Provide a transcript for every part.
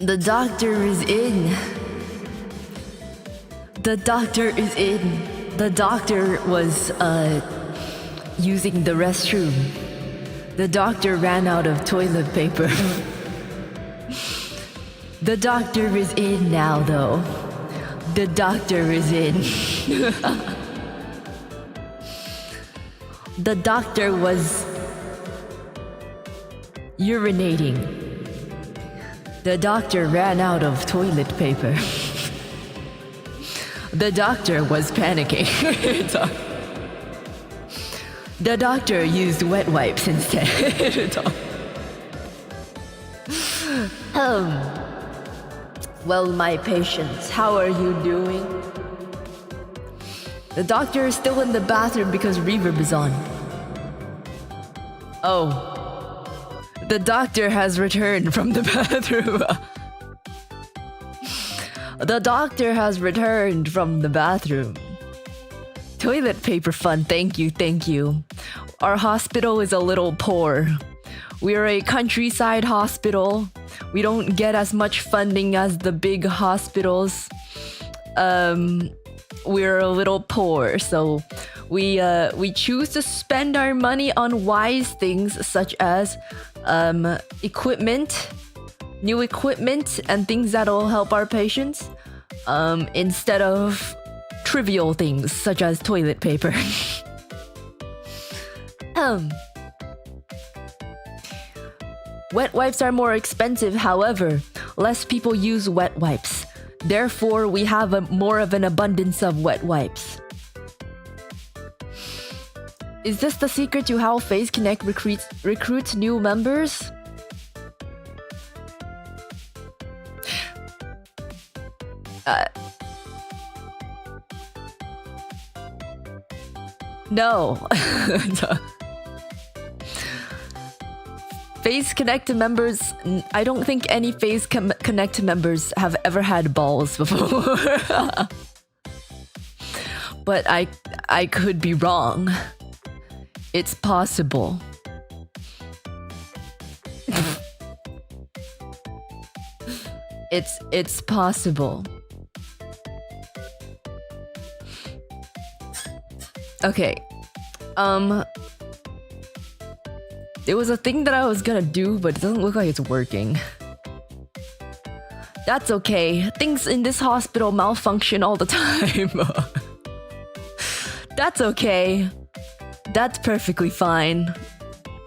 The doctor is in. The doctor is in. The doctor was, using the restroom. The doctor ran out of toilet paper. The doctor is in now, though. The doctor is in. The doctor was urinating. The doctor ran out of toilet paper. The doctor was panicking. The doctor used wet wipes instead. Well, my patients, how are you doing? The doctor is still in the bathroom because reverb is on. Oh. The doctor has returned from the bathroom. The doctor has returned from the bathroom. Toilet paper fund, thank you, thank you. Our hospital is a little poor. We're a countryside hospital. We don't get as much funding as the big hospitals. We're a little poor, so we choose to spend our money on wise things such as equipment, new equipment, and things that'll help our patients, instead of trivial things such as toilet paper. Wet wipes are more expensive, however, less people use wet wipes. Therefore, we have more of an abundance of wet wipes. Is this the secret to how Phase Connect recruits new members? No. Phase Connect members, I don't think any Phase Connect members have ever had balls before. But I could be wrong. It's possible. It's possible. Okay. There was a thing that I was gonna do, but it doesn't look like it's working. That's okay. Things in this hospital malfunction all the time. That's okay. That's perfectly fine.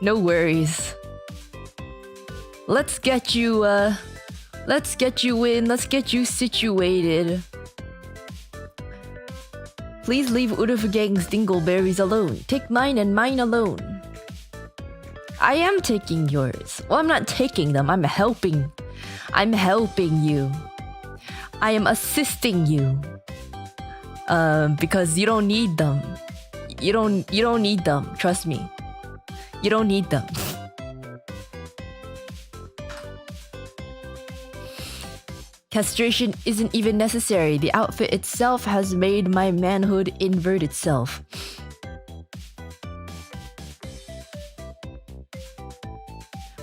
No worries. Let's get you in. Let's get you situated. Please leave 𝓒𝓼𝓽𝓻𝓪𝓼𝓷 dingleberries alone. Take mine and mine alone. I am taking yours. Well, I'm not taking them. I'm helping you. I am assisting you. Because you don't need them. You don't need them. Trust me. You don't need them. Castration isn't even necessary. The outfit itself has made my manhood invert itself.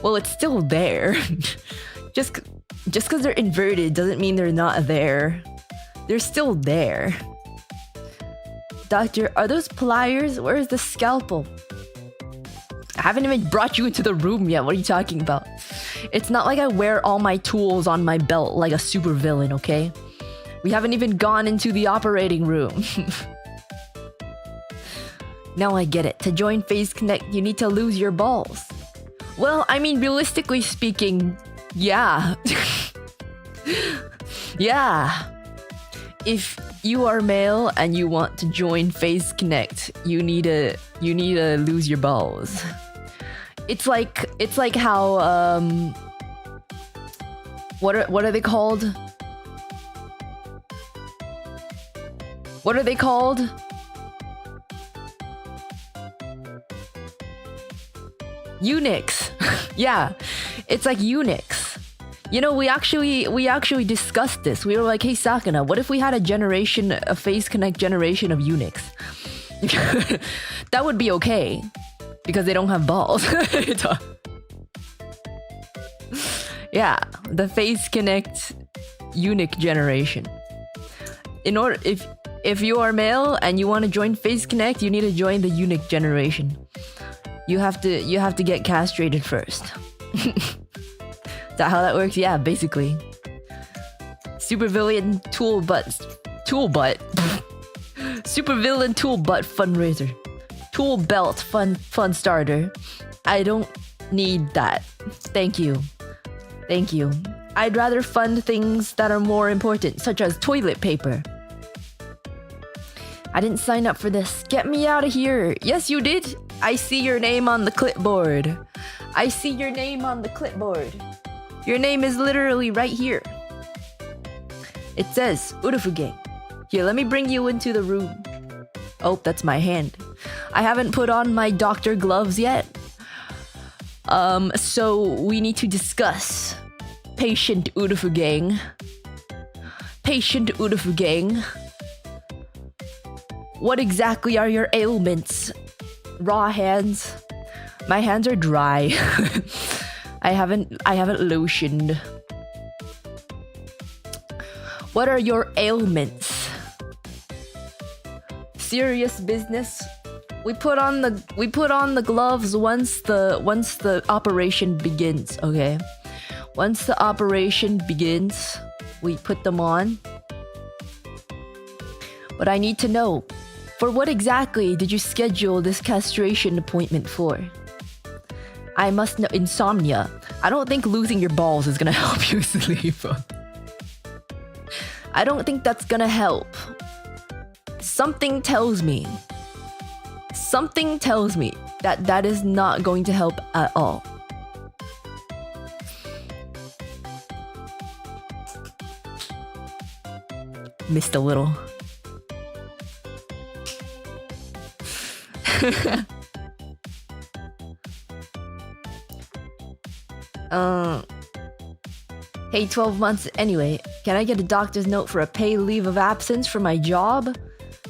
Well, it's still there. Just because they're inverted doesn't mean they're not there. They're still there. Doctor, are those pliers? Where's the scalpel? I haven't even brought you into the room yet. What are you talking about? It's not like I wear all my tools on my belt like a supervillain, okay? We haven't even gone into the operating room. Now I get it. To join Phase Connect, you need to lose your balls. Well, I mean, realistically speaking, yeah. Yeah. If you are male and you want to join Phase Connect, you need to lose your balls. It's like how what are they called? What are they called? Eunuchs. Yeah, it's like eunuchs. You know, we actually discussed this. We were like, hey Sakana, what if we had a Phase Connect generation of eunuchs? That would be okay. Because they don't have balls. Yeah, the Face Connect eunuch generation. In order, if you are male and you want to join Face Connect, you need to join the eunuch generation. You have to get castrated first. Is that how that works? Yeah, basically. Supervillain tool butt. Supervillain tool butt fundraiser. Tool belt fun starter. I don't need that. Thank you. Thank you. I'd rather fund things that are more important, such as toilet paper. I didn't sign up for this. Get me out of here. Yes, you did. I see your name on the clipboard. I see your name on the clipboard. Your name is literally right here. It says Urufuge. Here, let me bring you into the room. Oh, that's my hand. I haven't put on my doctor gloves yet. So we need to discuss Patient Urufuge. Patient Urufuge. What exactly are your ailments? Raw hands. My hands are dry. I haven't lotioned. What are your ailments? Serious business. We put on the gloves once the operation begins, okay? Once the operation begins, we put them on. But I need to know, for what exactly did you schedule this castration appointment for? I must know. Insomnia. I don't think losing your balls is gonna help you sleep. I don't think that's gonna help. Something tells me that that is not going to help at all. Missed a little. Hey, 12 months anyway. Can I get a doctor's note for a paid leave of absence for my job?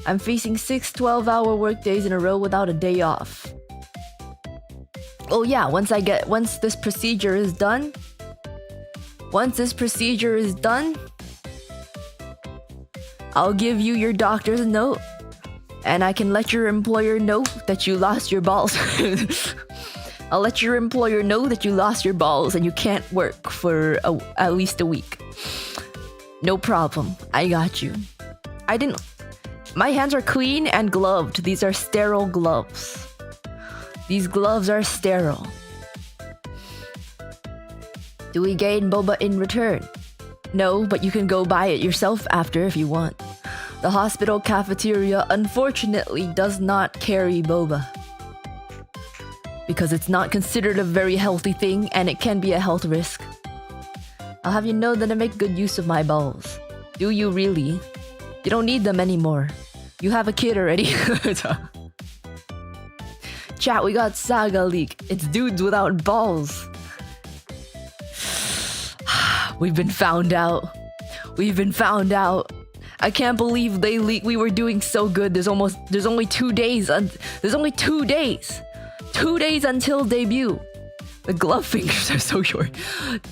I'm facing 6 12-hour workdays in a row without a day off. Oh yeah, once this procedure is done, I'll give you your doctor's note, and I can let your employer know that you lost your balls. I'll let your employer know that you lost your balls and you can't work for at least a week. No problem. I got you. My hands are clean and gloved. These are sterile gloves. These gloves are sterile. Do we gain boba in return? No, but you can go buy it yourself after if you want. The hospital cafeteria unfortunately does not carry boba, because it's not considered a very healthy thing and it can be a health risk. I'll have you know that I make good use of my balls. Do you really? You don't need them anymore. You have a kid already. Chat, we got Saga Leak. It's dudes without balls. We've been found out. I can't believe they leaked. We were doing so good. There's only 2 days. There's only 2 days. 2 days until debut. The glove fingers are so short.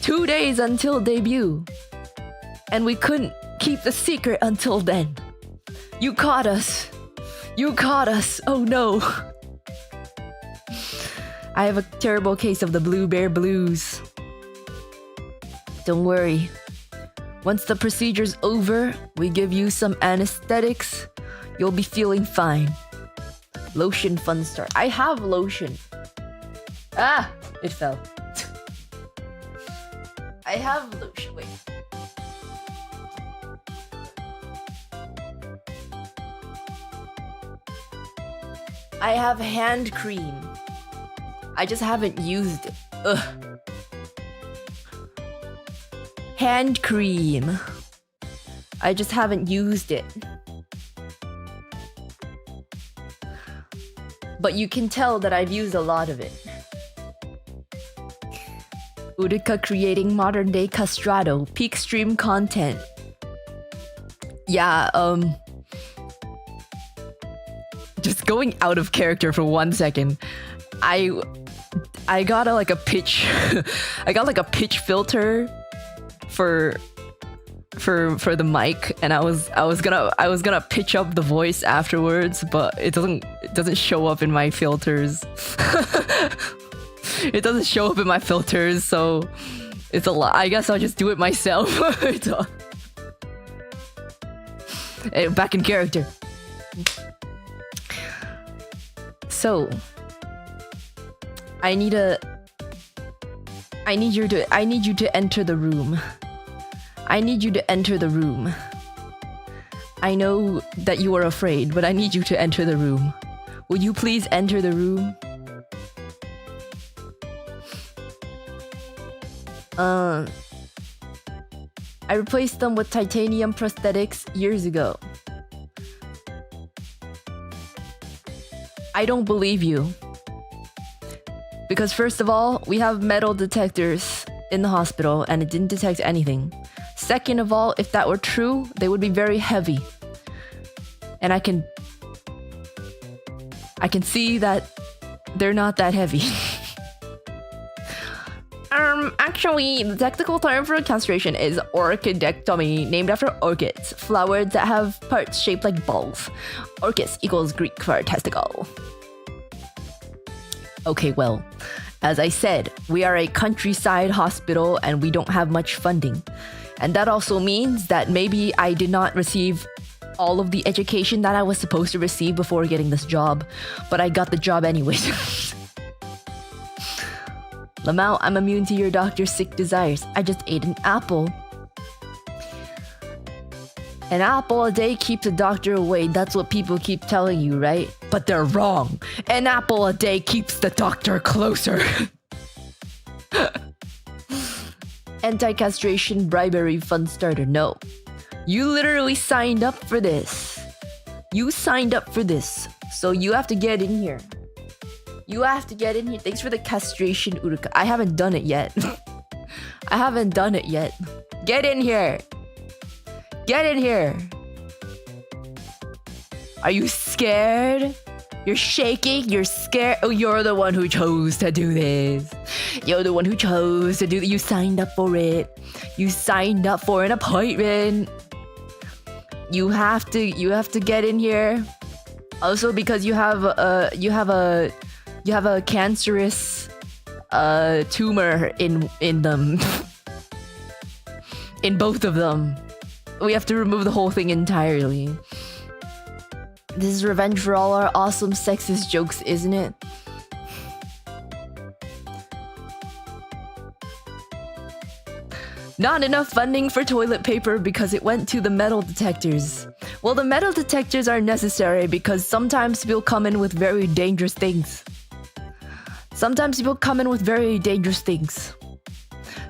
2 days until debut. And we couldn't keep the secret until then. You caught us. Oh no. I have a terrible case of the blue bear blues. Don't worry. Once the procedure's over, we give you some anesthetics. You'll be feeling fine. Lotion fun start. I have lotion. Ah! It fell. I have lotion. Wait. I have hand cream. I just haven't used it. Ugh. Hand cream. I just haven't used it. But you can tell that I've used a lot of it. Uruka creating modern day castrato. Peak stream content. Yeah, just going out of character for 1 second. I I got a pitch I got like a pitch filter for the mic, and I was gonna pitch up the voice afterwards, but it doesn't show up in my filters. It doesn't show up in my filters, so it's a lot. I guess I'll just do it myself. Hey, back in character. So I need you to enter the room. I need you to enter the room. I know that you are afraid, but I need you to enter the room. Will you please enter the room? I replaced them with titanium prosthetics years ago. I don't believe you. Because first of all, we have metal detectors in the hospital and it didn't detect anything. Second of all, if that were true, they would be very heavy. And I can see that they're not that heavy. Actually, the technical term for castration is orchidectomy, named after orchids, flowers that have parts shaped like balls. Orchis equals Greek for testicle. Okay, well, as I said, we are a countryside hospital and we don't have much funding. And that also means that maybe I did not receive all of the education that I was supposed to receive before getting this job, but I got the job anyways. Lamau, I'm immune to your doctor's sick desires. I just ate an apple. An apple a day keeps a doctor away. That's what people keep telling you, right? But they're wrong. An apple a day keeps the doctor closer. Anti-castration bribery fund starter. No. You literally signed up for this. You signed up for this. So you have to get in here. You have to get in here. Thanks for the castration, Uruka. I haven't done it yet. I haven't done it yet. Get in here. Get in here. Are you scared? You're shaking? You're scared? Oh, you're the one who chose to do this. You're the one who chose to do it. You signed up for it. You signed up for an appointment. You have to get in here. Also, because you have a cancerous tumor in them. In both of them. We have to remove the whole thing entirely. This is revenge for all our awesome sexist jokes, isn't it? Not enough funding for toilet paper because it went to the metal detectors. Well, the metal detectors are necessary because sometimes people come in with very dangerous things. Sometimes people come in with very dangerous things.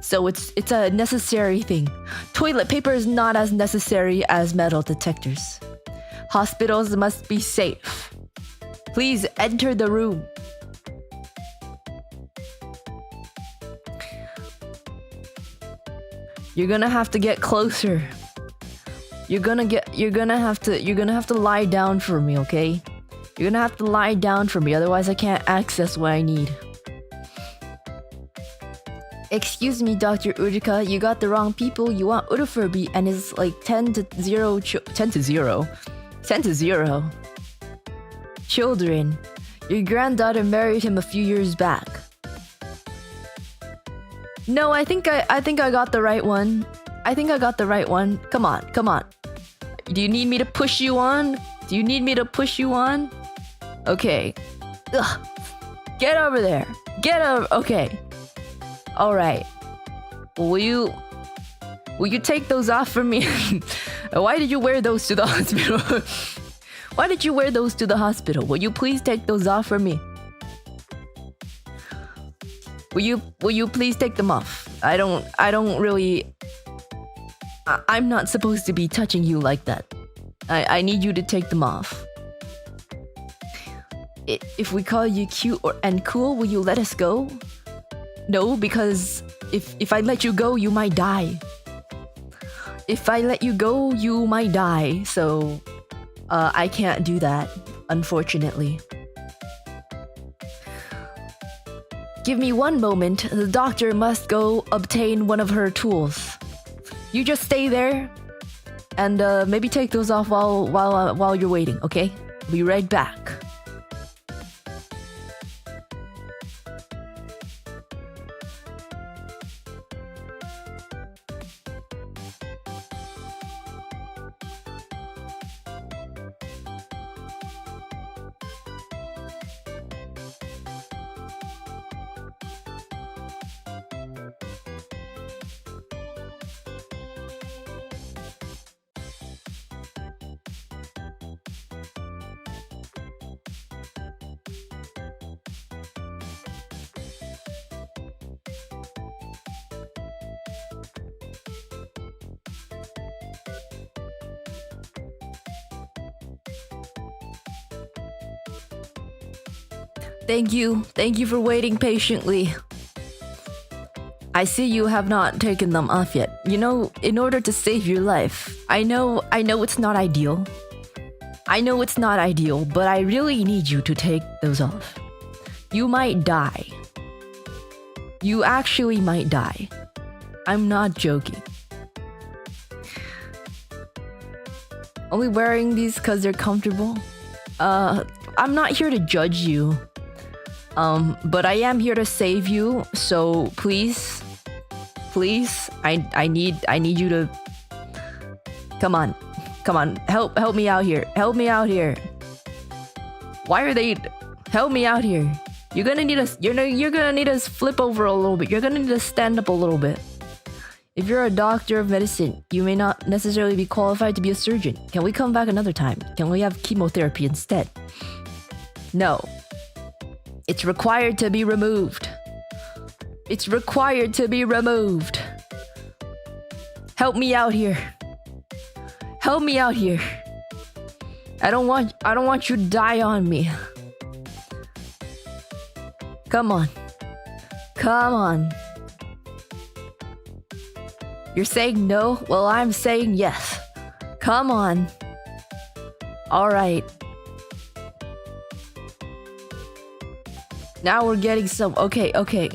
So it's a necessary thing. Toilet paper is not as necessary as metal detectors. Hospitals must be safe. Please enter the room. You're gonna have to get closer. You're gonna have to lie down for me, okay? You're gonna have to lie down for me, otherwise I can't access what I need. Excuse me, Dr. Uruka, you got the wrong people. You want Urufurby and it's like 10 to 0 children. Your granddaughter married him a few years back. No, I think I got the right one. I think I got the right one. Come on, come on. Do you need me to push you on? Do you need me to push you on? Okay. Ugh. Get over there. Get over. Okay. All right. Will you take those off for me? Why did you wear those to the hospital? Why did you wear those to the hospital? Will you please take those off for me? Will you please take them off? I don't really. I'm not supposed to be touching you like that. I need you to take them off. If we call you cute and cool, will you let us go? No, because if I let you go, you might die. If I let you go, you might die. So, I can't do that, unfortunately. Give me one moment. The doctor must go obtain one of her tools. You just stay there, and maybe take those off while you're waiting. Okay? I'll be right back. Thank you. Thank you for waiting patiently. I see you have not taken them off yet. You know, in order to save your life, I know it's not ideal. I know it's not ideal, but I really need you to take those off. You might die. You actually might die. I'm not joking. Only wearing these because they're comfortable? I'm not here to judge you. But I am here to save you, so please, I need you to come on, help me out here. Why are they? Help me out here. You're gonna need us. You're gonna need us flip over a little bit. You're gonna need to stand up a little bit. If you're a doctor of medicine, you may not necessarily be qualified to be a surgeon. Can we come back another time? Can we have chemotherapy instead? No. It's required to be removed. It's required to be removed. Help me out here. Help me out here. I don't want you to die on me. Come on. Come on. You're saying no? Well, I'm saying yes. Come on. All right. Now we're getting some... Okay. Okay.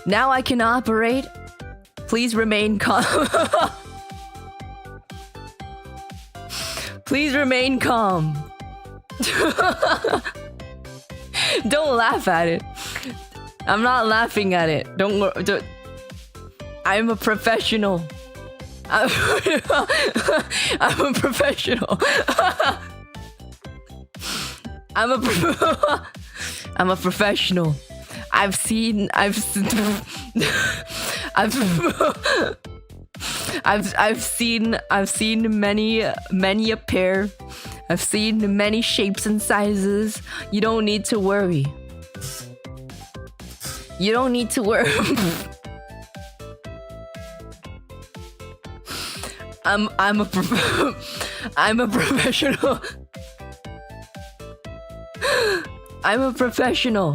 Now I can operate. Please remain calm. Please remain calm. Don't laugh at it. I'm not laughing at it. Don't. I'm a professional. I'm a professional. I'm a professional. I've seen many a pair. I've seen many shapes and sizes. You don't need to worry. You don't need to worry. I'm a professional. I'm a professional.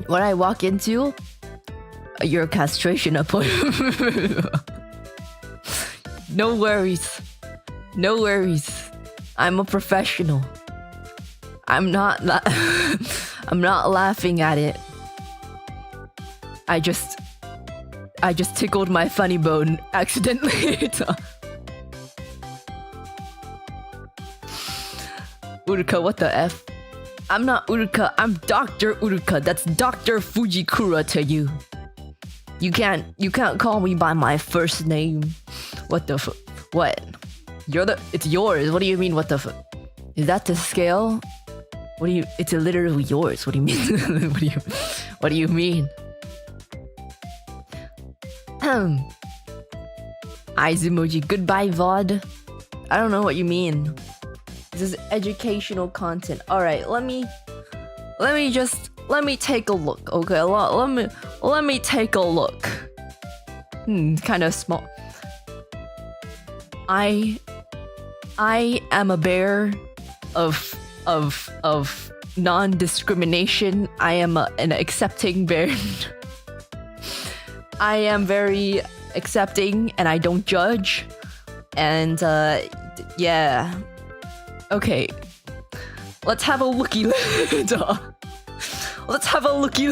When I walk into your castration appointment, no worries. No worries. I'm a professional. I'm not laughing at it. I just tickled my funny bone accidentally. Uruka, what the F? I'm not Uruka, I'm Dr. Uruka. That's Dr. Fujikura to you. You can't call me by my first name. What the what? It's yours. What do you mean, what the Is that the scale? What do you, it's literally yours. What do you mean? What do you mean? Eyes emoji. Goodbye, VOD. I don't know what you mean. This is educational content. Alright, let me take a look. Okay, let me take a look. Kind of small. I am a bear of non-discrimination. I am an accepting bear. I am very accepting and I don't judge. And yeah. Okay. Let's have a looky. Let's have a looky.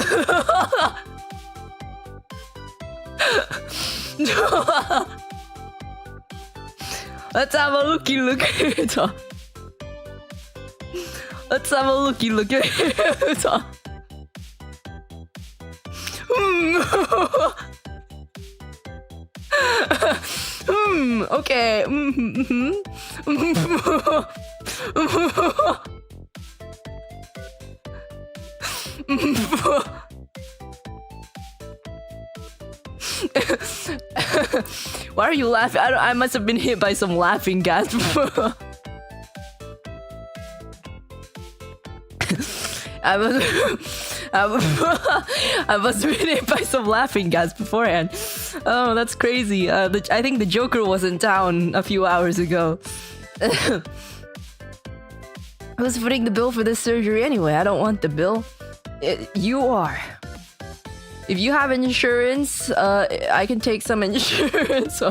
Let's have a looky look. Let's have a looky look. Okay. Why are you laughing? I must have been hit by some laughing gas. I must have been hit by some laughing gas beforehand. Oh, that's crazy. I think the Joker was in town a few hours ago. Who's footing the bill for this surgery anyway? I don't want the bill. You are. If you have insurance, I can take some insurance.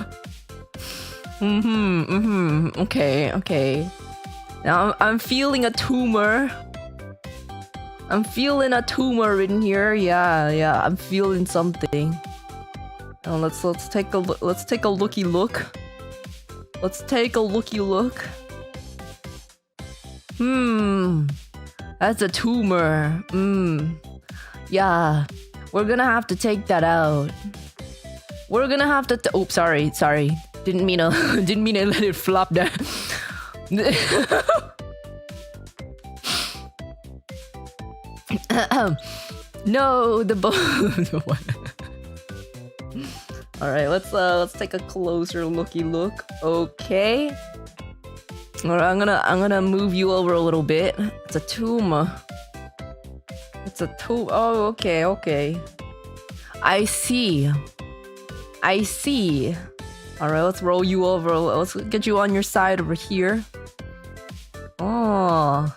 Okay. Now I'm feeling a tumor. I'm feeling a tumor in here. Yeah. I'm feeling something. Now let's take a look. Let's take a looky look. Let's take a looky look. That's a tumor. Yeah. We're gonna have to take that out. We're gonna have to. Oops, sorry. Didn't mean to let it flop there. No, the bone. All right, let's take a closer looky look. Okay. All right, I'm gonna move you over a little bit. It's a tumor. It's a tumor. Oh, okay. I see. All right, let's roll you over. Let's get you on your side over here. Oh.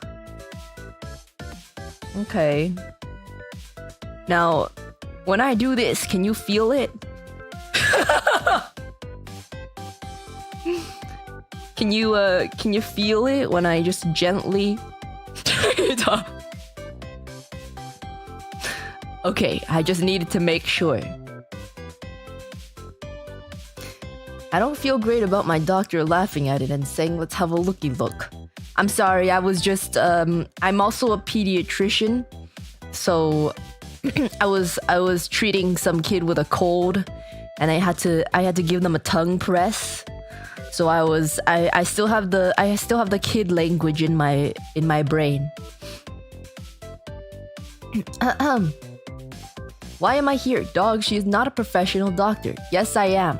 Okay. Now, when I do this, can you feel it? Can you feel it when I just gently turn it off? Okay, I just needed to make sure. I don't feel great about my doctor laughing at it and saying, let's have a looky look. I'm sorry, I was just, I'm also a pediatrician. So, I was treating some kid with a cold and I had to give them a tongue press. So I still have the kid language in my brain. Why am I here? Dog, she is not a professional doctor. Yes, I am.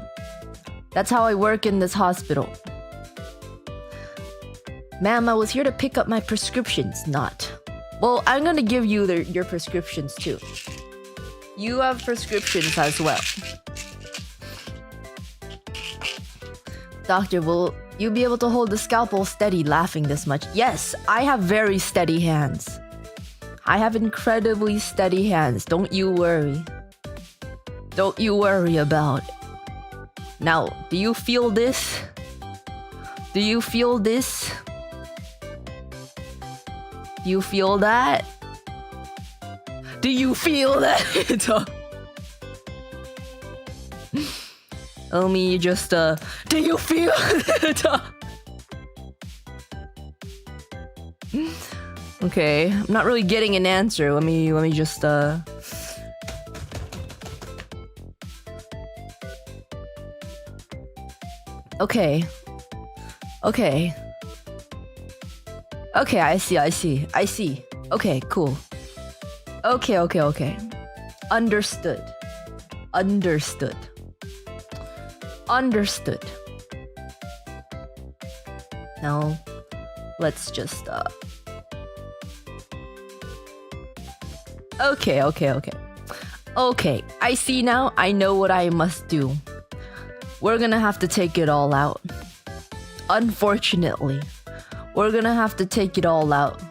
That's how I work in this hospital. Ma'am, I was here to pick up my prescriptions, not. Well, I'm gonna give you your prescriptions too. You have prescriptions as well. Doctor, will you be able to hold the scalpel steady laughing this much? Yes, I have very steady hands. I have incredibly steady hands. Don't you worry. Don't you worry about it. Now, do you feel this? Do you feel this? Do you feel that? Do you feel that? Let me just, do you feel it? Okay, I'm not really getting an answer. Let me just, Okay. Okay, I see. Okay, cool. Okay. Understood. Now, let's just, Okay, I see now. I know what I must do. We're gonna have to take it all out. Unfortunately, we're gonna have to take it all out.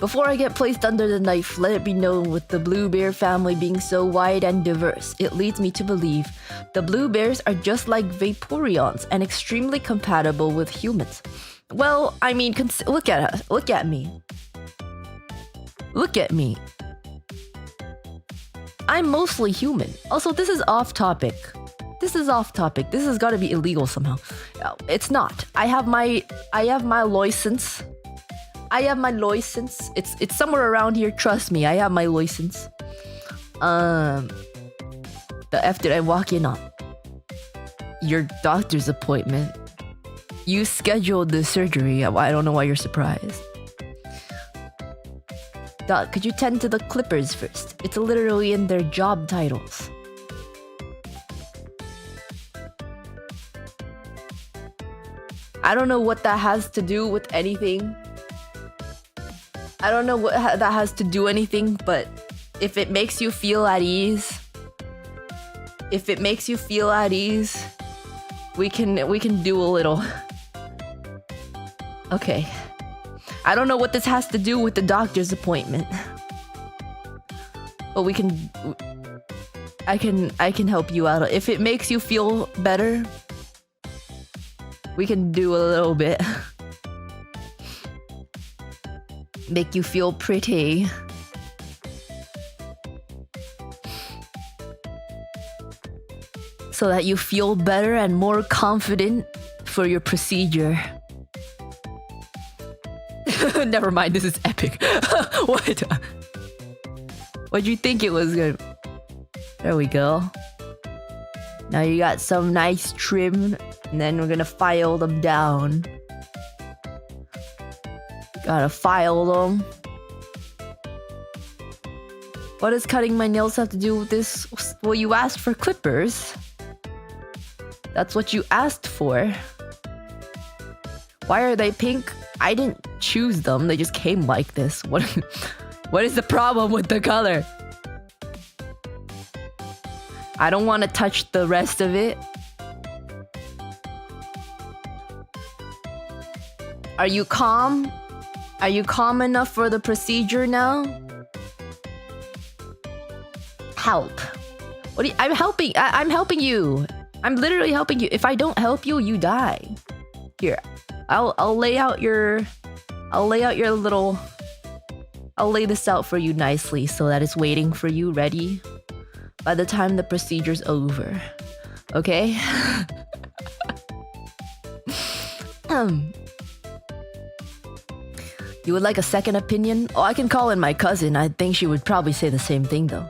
Before I get placed under the knife, let it be known with the blue bear family being so wide and diverse, it leads me to believe the blue bears are just like Vaporeons and extremely compatible with humans. Well, I mean, look at us. Look at me. Look at me. I'm mostly human. Also, this is off topic. This is off topic. This has got to be illegal somehow. It's not. I have my license. I have my license. It's somewhere around here. Trust me. I have my license. The F did I walk in on? Your doctor's appointment. You scheduled the surgery. I don't know why you're surprised. Doc, could you tend to the clippers first? It's literally in their job titles. I don't know what that has to do with anything. I don't know what that has to do anything, but if it makes you feel at ease, we can do a little. Okay. I don't know what this has to do with the doctor's appointment. But I can help you out. If it makes you feel better, we can do a little bit. Make you feel pretty. So that you feel better and more confident for your procedure. Never mind, this is epic. What? What'd you think it was gonna... There we go. Now you got some nice trim, and then we're gonna file them down. Gotta file them. What does cutting my nails have to do with this? Well, you asked for clippers. That's what you asked for. Why are they pink? I didn't choose them. They just came like this. What is the problem with the color? I don't want to touch the rest of it. Are you calm? Are you calm enough for the procedure now? Help. What do you, I'm helping. I'm helping you. I'm literally helping you. If I don't help you, you die. Here. I'll lay out your little... I'll lay this out for you nicely so that it's waiting for you, ready by the time the procedure's over. Okay? You would like a second opinion? Oh, I can call in my cousin. I think she would probably say the same thing though.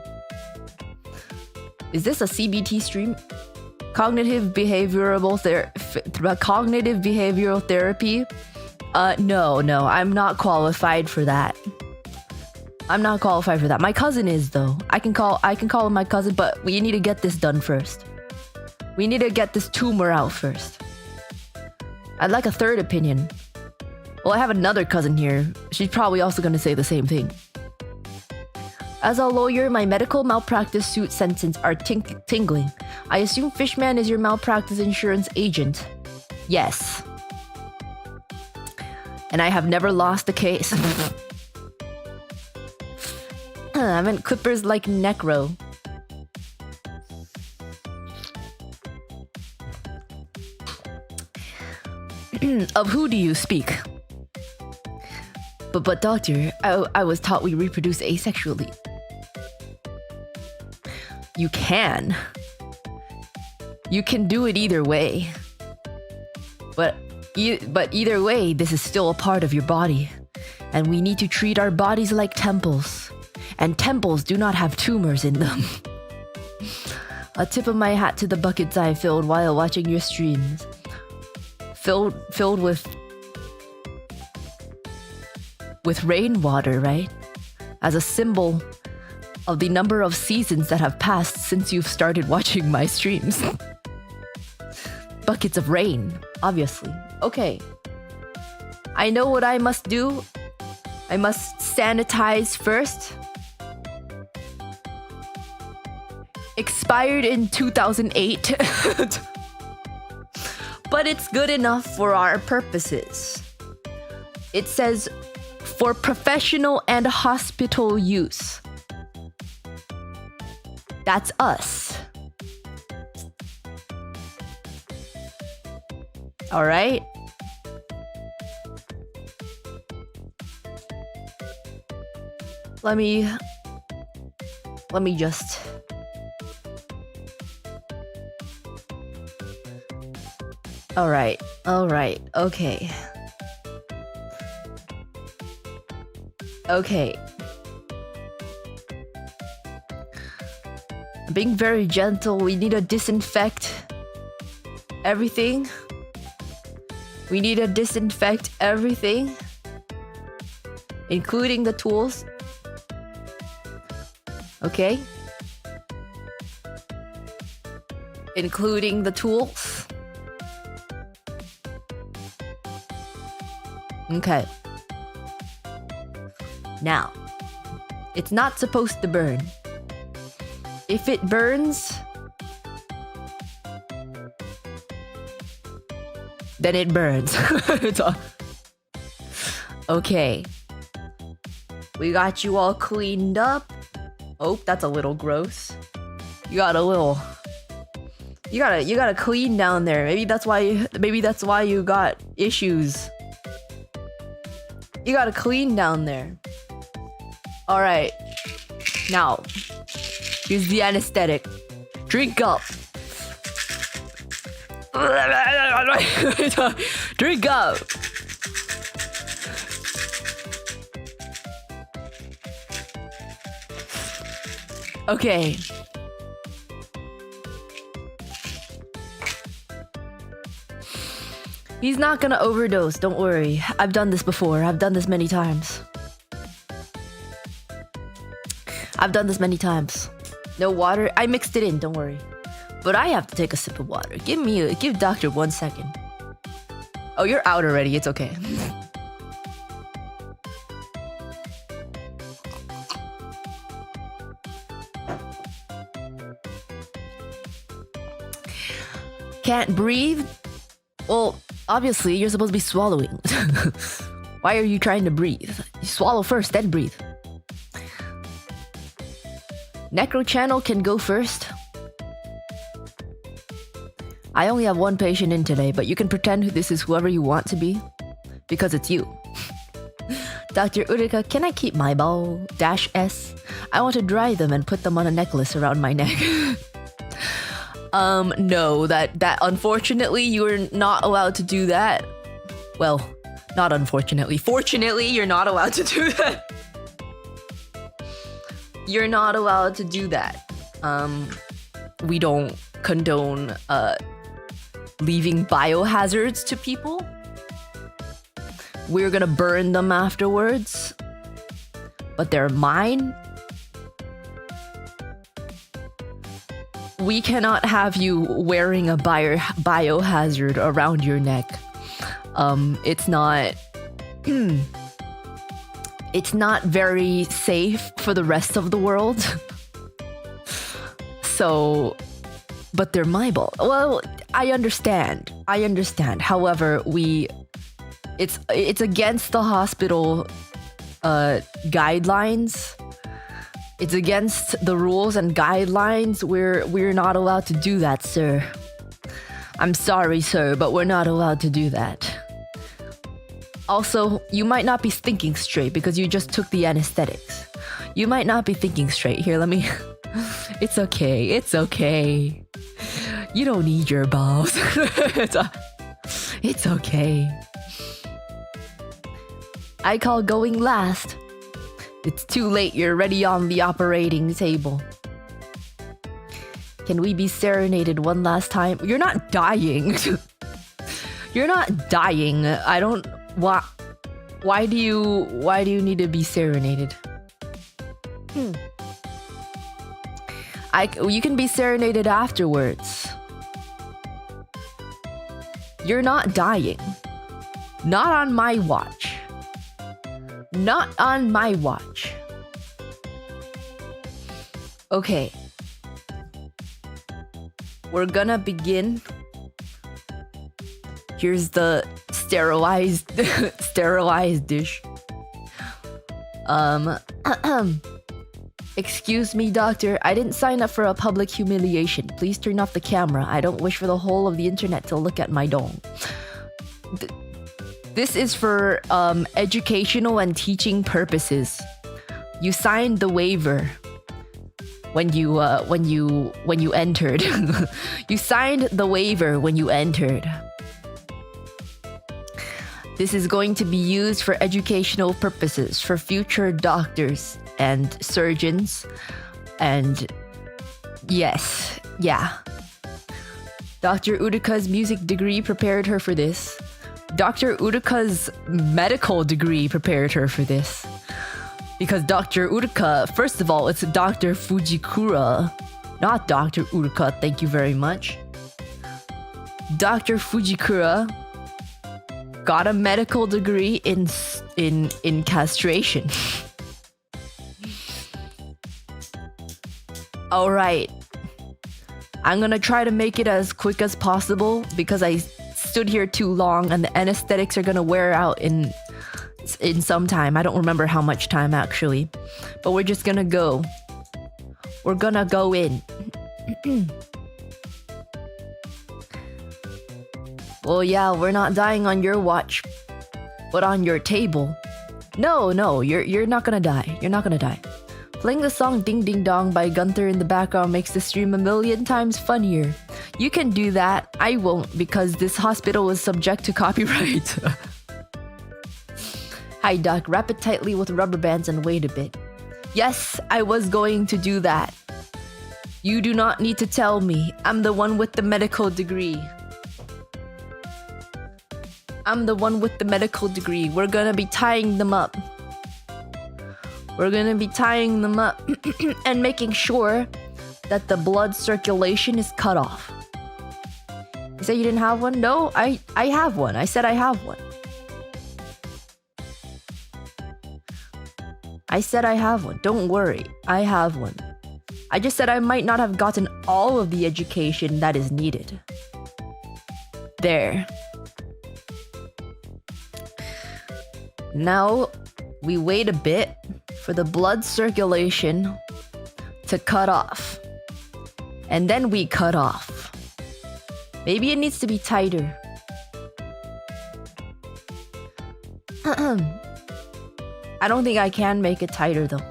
Is this a CBT stream? Cognitive behavioral therapy? No, I'm not qualified for that. I'm not qualified for that. My cousin is though. I can call him my cousin, but we need to get this done first. We need to get this tumor out first. I'd like a third opinion. Well, I have another cousin here. She's probably also gonna say the same thing. As a lawyer, my medical malpractice suit sentences are tingling. I assume Fishman is your malpractice insurance agent. Yes. And I have never lost a case. I meant clippers like Necro. Of who do you speak? But doctor, I was taught we reproduce asexually. You can. You can do it either way. But either way, this is still a part of your body. And we need to treat our bodies like temples. And temples do not have tumors in them. A tip of my hat to the buckets I filled while watching your streams. Filled with rainwater, right? As a symbol of the number of seasons that have passed since you've started watching my streams. Buckets of rain, obviously. Okay. I know what I must do. I must sanitize first. Expired in 2008. But it's good enough for our purposes. It says for professional and hospital use. That's us. All right? Let me just... All right, okay. Okay. I'm being very gentle. We need to disinfect everything. We need to disinfect everything, including the tools. Okay? Including the tools. Okay. Now, it's not supposed to burn. If it burns, then it burns. Okay. We got you all cleaned up. Oh, that's a little gross. You gotta clean down there. Maybe that's why you got issues. You gotta clean down there. All right. Now, here's the anesthetic. Drink up. Drink up. Okay. He's not gonna overdose, don't worry. I've done this before. I've done this many times. No water. I mixed it in, don't worry. But I have to take a sip of water. Give doctor 1 second. Oh, you're out already. It's okay. Can't breathe? Well, obviously, you're supposed to be swallowing. Why are you trying to breathe? You swallow first, then breathe. Necro channel can go first. I only have one patient in today, but you can pretend this is whoever you want to be, because it's you. Dr. Uruka, can I keep my ball? -S. I want to dry them and put them on a necklace around my neck. No, that unfortunately you're not allowed to do that. Well, not unfortunately. Fortunately, you're not allowed to do that. You're not allowed to do that. We don't condone leaving biohazards to people. We're gonna burn them afterwards. But they're mine. We cannot have you wearing a biohazard around your neck. It's not... it's not very safe for the rest of the world. So... But they're my ball. Well, I understand. However, it's against the hospital guidelines. It's against the rules and guidelines. We're not allowed to do that, sir. I'm sorry, sir, but we're not allowed to do that. Also, you might not be thinking straight because you just took the anesthetics. You might not be thinking straight. Here, let me... It's okay. You don't need your balls. It's okay. I call going last. It's too late, you're already on the operating table. Can we be serenaded one last time? You're not dying. You're not dying. I don't... Why do you need to be serenaded? You can be serenaded afterwards. You're not dying. Not on my watch. Not on my watch. Okay. We're gonna begin. Here's the sterilized dish. Excuse me, doctor. I didn't sign up for a public humiliation. Please turn off the camera. I don't wish for the whole of the internet to look at my dong. This is for educational and teaching purposes. You signed the waiver when you entered. You signed the waiver when you entered. This is going to be used for educational purposes for future doctors and surgeons. And yes, yeah. Dr. Uruka's music degree prepared her for this. Dr. Uruka's medical degree prepared her for this. Because Dr. Uruka, first of all, it's Dr. Fujikura, not Dr. Uruka, thank you very much. Dr. Fujikura got a medical degree in castration. All right. I'm gonna try to make it as quick as possible because I stood here too long and the anesthetics are gonna wear out in some time. I don't remember how much time actually, but we're just gonna go. We're gonna go in. Well, yeah, we're not dying on your watch, but on your table. No, you're not gonna die. You're not gonna die. Playing the song Ding Ding Dong by Gunther in the background makes the stream a million times funnier. You can do that. I won't because this hospital is subject to copyright. Hi, Doc. Wrap it tightly with rubber bands and wait a bit. Yes, I was going to do that. You do not need to tell me. I'm the one with the medical degree. I'm the one with the medical degree. We're gonna be tying them up. We're gonna be tying them up and making sure that the blood circulation is cut off. You said you didn't have one? No, I have one. I said I have one. I said I have one. Don't worry. I have one. I just said I might not have gotten all of the education that is needed. There. Now, we wait a bit for the blood circulation to cut off. And then we cut off. Maybe it needs to be tighter. I don't think I can make it tighter though.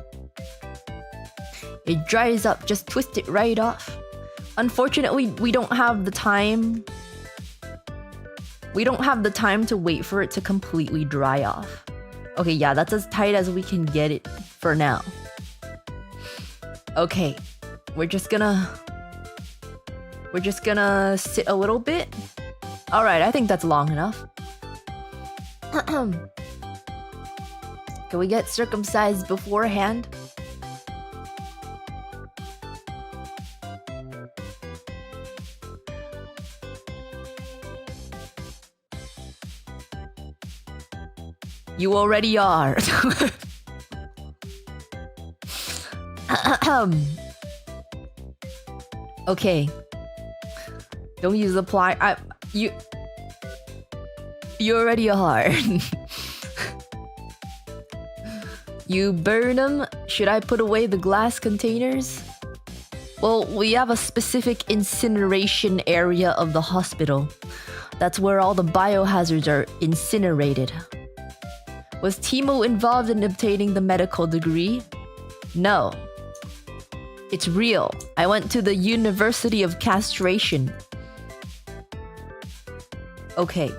It dries up, just twist it right off. Unfortunately, we don't have the time. We don't have the time to wait for it to completely dry off. Okay, yeah, that's as tight as we can get it for now. Okay, we're just gonna sit a little bit. All right, I think that's long enough. Can we get circumcised beforehand? You already are. Okay. Don't use the ply. You already are. You burn them? Should I put away the glass containers? Well, we have a specific incineration area of the hospital. That's where all the biohazards are incinerated. Was Timo involved in obtaining the medical degree? No. It's real. I went to the University of Castration. Okay.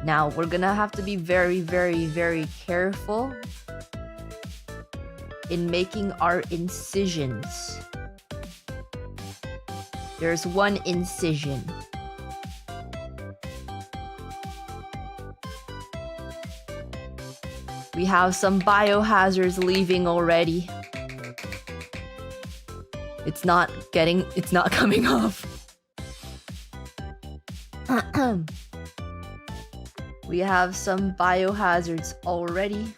Now, we're gonna have to be very, very, very careful in making our incisions. There's one incision. We have some biohazards leaving already. It's not coming off. We have some biohazards already.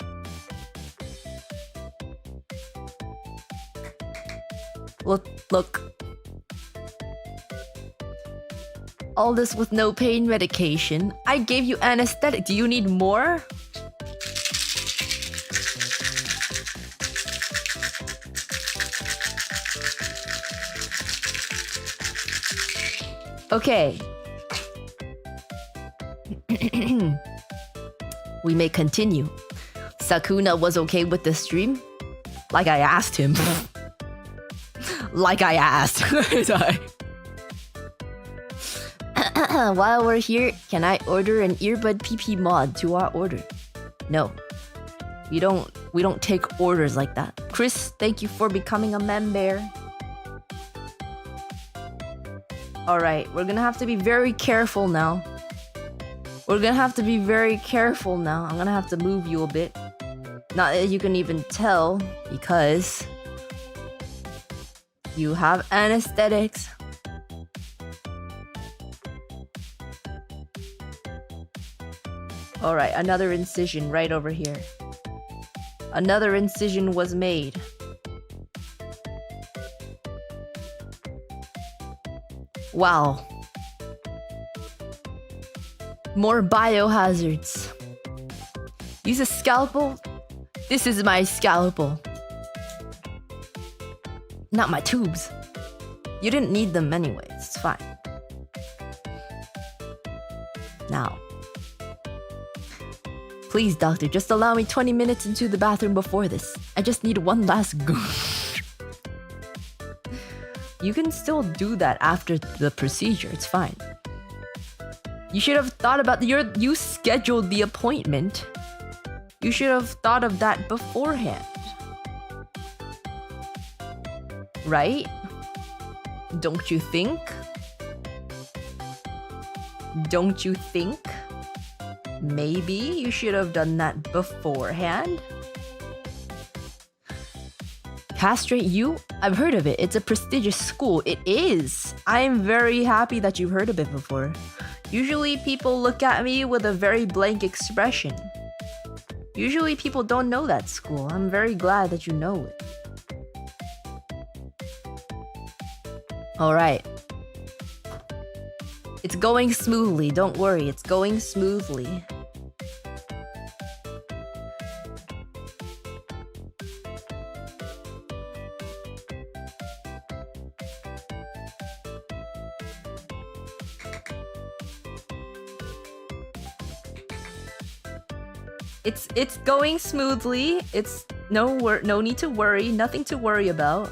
Look. All this with no pain medication. I gave you anesthetic. Do you need more? Okay. We may continue. Sakuna was okay with the stream? Like I asked him. Like I asked. While we're here, can I order an earbud PP mod to our order? No. We don't take orders like that. Chris, thank you for becoming a member. Alright, we're gonna have to be very careful now. I'm gonna have to move you a bit. Not that you can even tell, because you have anesthetics. Alright, another incision right over here. Another incision was made. Wow. More biohazards. Use a scalpel? This is my scalpel. Not my tubes. You didn't need them anyways, it's fine. Now. Please, doctor, just allow me 20 minutes into the bathroom before this. I just need one last goosh. You can still do that after the procedure, it's fine. You should have thought about you scheduled the appointment. You should have thought of that beforehand. Right? Don't you think? Don't you think? Maybe you should have done that beforehand? Castrate you? I've heard of it. It's a prestigious school. It is. I'm very happy that you've heard of it before. Usually people look at me with a very blank expression. Usually people don't know that school. I'm very glad that you know it. Alright. It's going smoothly, don't worry, it's going smoothly. It's going smoothly. It's no need to worry, nothing to worry about.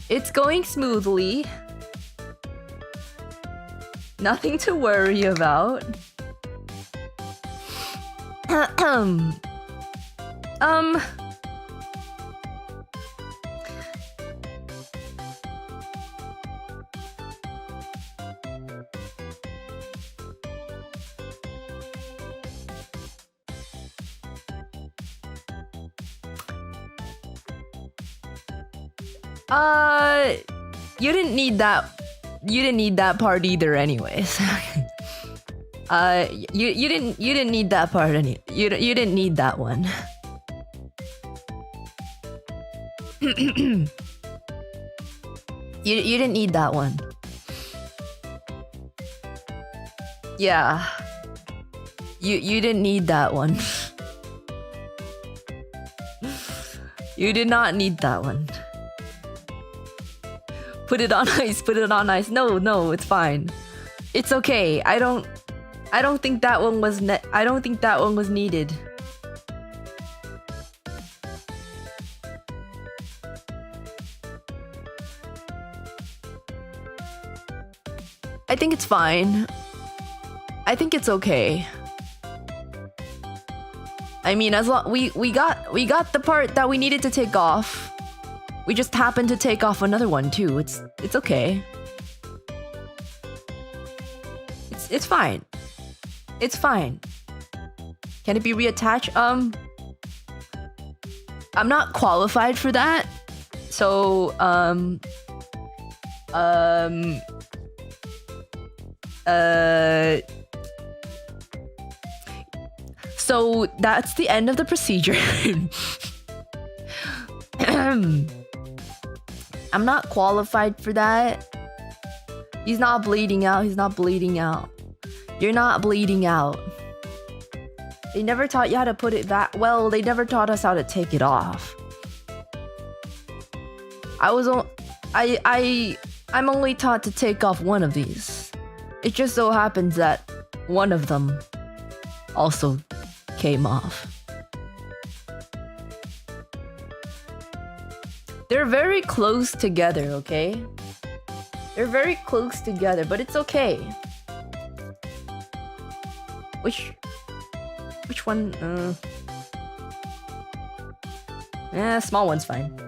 It's going smoothly. Nothing to worry about. You didn't need that. You didn't need that part either, anyways. You didn't need that part you didn't need that one. you didn't need that one. Yeah. You didn't need that one. You did not need that one. Put it on ice, put it on ice. No, it's fine. It's okay. I don't think that one was needed. I think it's fine. I think it's okay. I mean, as long we got the part that we needed to take off. We just happened to take off another one too. It's okay. It's fine. It's fine. Can it be reattached? I'm not qualified for that. So so that's the end of the procedure. I'm not qualified for that. He's not bleeding out. He's not bleeding out. You're not bleeding out. They never taught you how to put it back. Well, they never taught us how to take it off. I'm only taught to take off one of these. It just so happens that one of them also came off. They're very close together, okay? They're very close together, but it's okay. Which one? Small one's fine.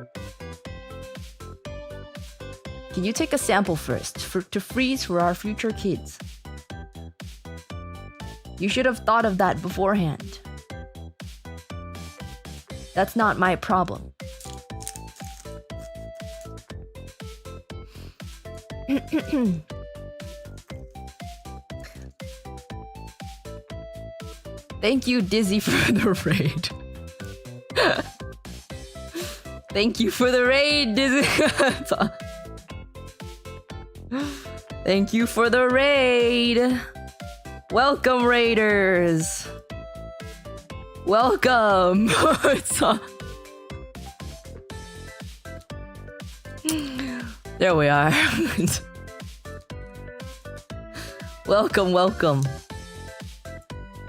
Can you take a sample first to freeze for our future kids? You should have thought of that beforehand. That's not my problem. Thank you, Dizzy, for the raid. Thank you for the raid, Dizzy. Thank you for the raid. Welcome, raiders. Welcome. There we are. Welcome, welcome.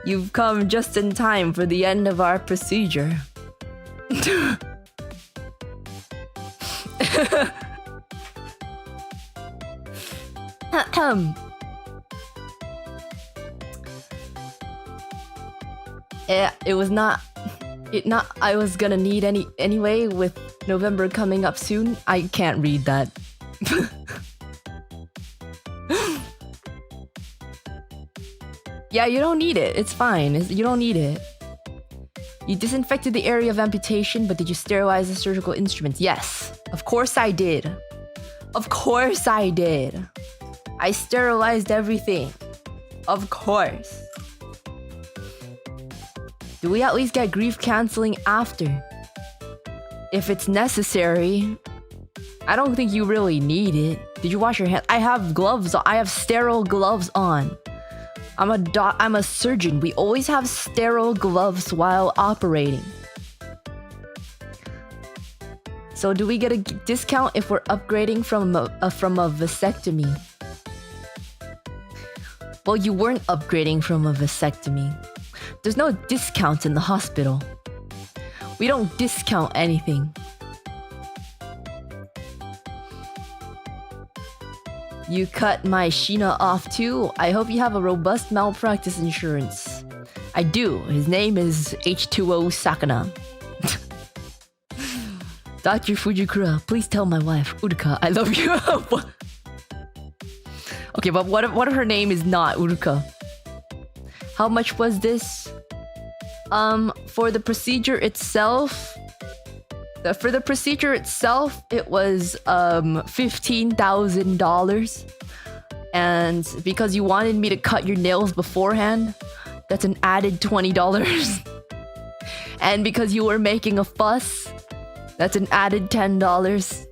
You've come just in time for the end of our procedure. Yeah, it was not I was gonna need anyway with November coming up soon. I can't read that. Yeah, you don't need it. It's fine. You don't need it. You disinfected the area of amputation, but did you sterilize the surgical instruments? Yes. Of course I did. Of course I did. I sterilized everything. Of course. Do we at least get grief canceling after? If it's necessary. I don't think you really need it. Did you wash your hands? I have gloves on. I have sterile gloves on. I'm a surgeon. We always have sterile gloves while operating. So do we get a discount if we're upgrading from a vasectomy? Well, you weren't upgrading from a vasectomy. There's no discount in the hospital. We don't discount anything. You cut my Sheena off too? I hope you have a robust malpractice insurance. I do. His name is H2O Sakana. Dr. Fujikura, please tell my wife, Uruka, I love you. Okay, but what if her name is not Uruka? How much was this? For the procedure itself... For the procedure itself, it was $15,000. And because you wanted me to cut your nails beforehand, that's an added $20. And because you were making a fuss, that's an added $10.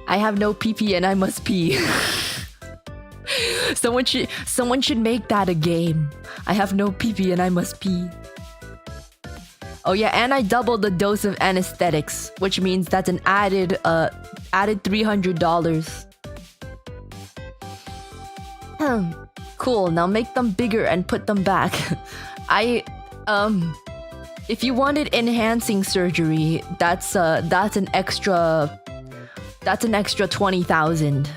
I have no pee-pee and I must pee. Someone should make that a game. I have no pee-pee and I must pee. Oh yeah, and I doubled the dose of anesthetics, which means that's an added $300. Cool, now make them bigger and put them back. If you wanted enhancing surgery, that's an extra 20,000.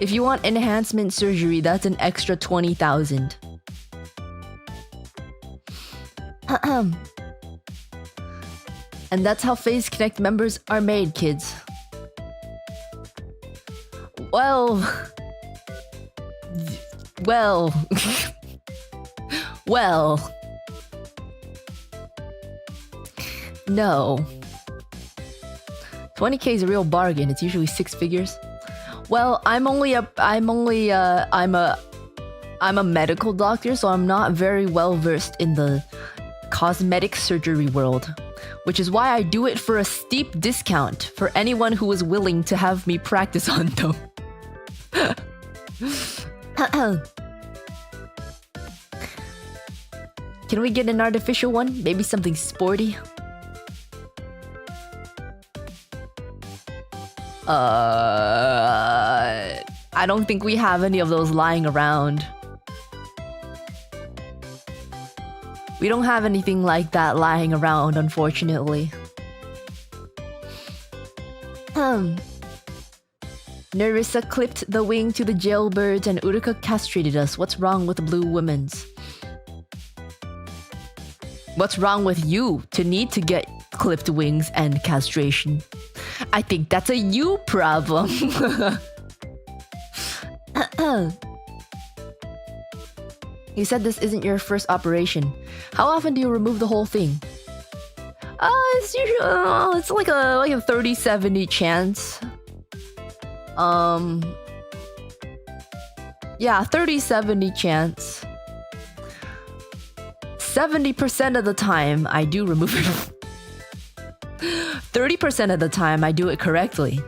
If you want enhancement surgery, that's an extra 20,000. And that's how Phase Connect members are made, kids. Well... No. 20k is a real bargain. It's usually 6 figures. Well, I'm a medical doctor, so I'm not very well versed in the cosmetic surgery world, which is why I do it for a steep discount for anyone who is willing to have me practice on them. Can we get an artificial one? Maybe something sporty? I don't think we have any of those lying around. We don't have anything like that lying around, unfortunately. Nerissa clipped the wing to the jailbirds and Uruka castrated us. What's wrong with the blue women's? What's wrong with you to need to get clipped wings and castration? I think that's a you problem. You said this isn't your first operation. How often do you remove the whole thing? It's usually it's like a 30-70 chance. Yeah, 30-70 chance. 70% of the time I do remove it. 30% of the time I do it correctly.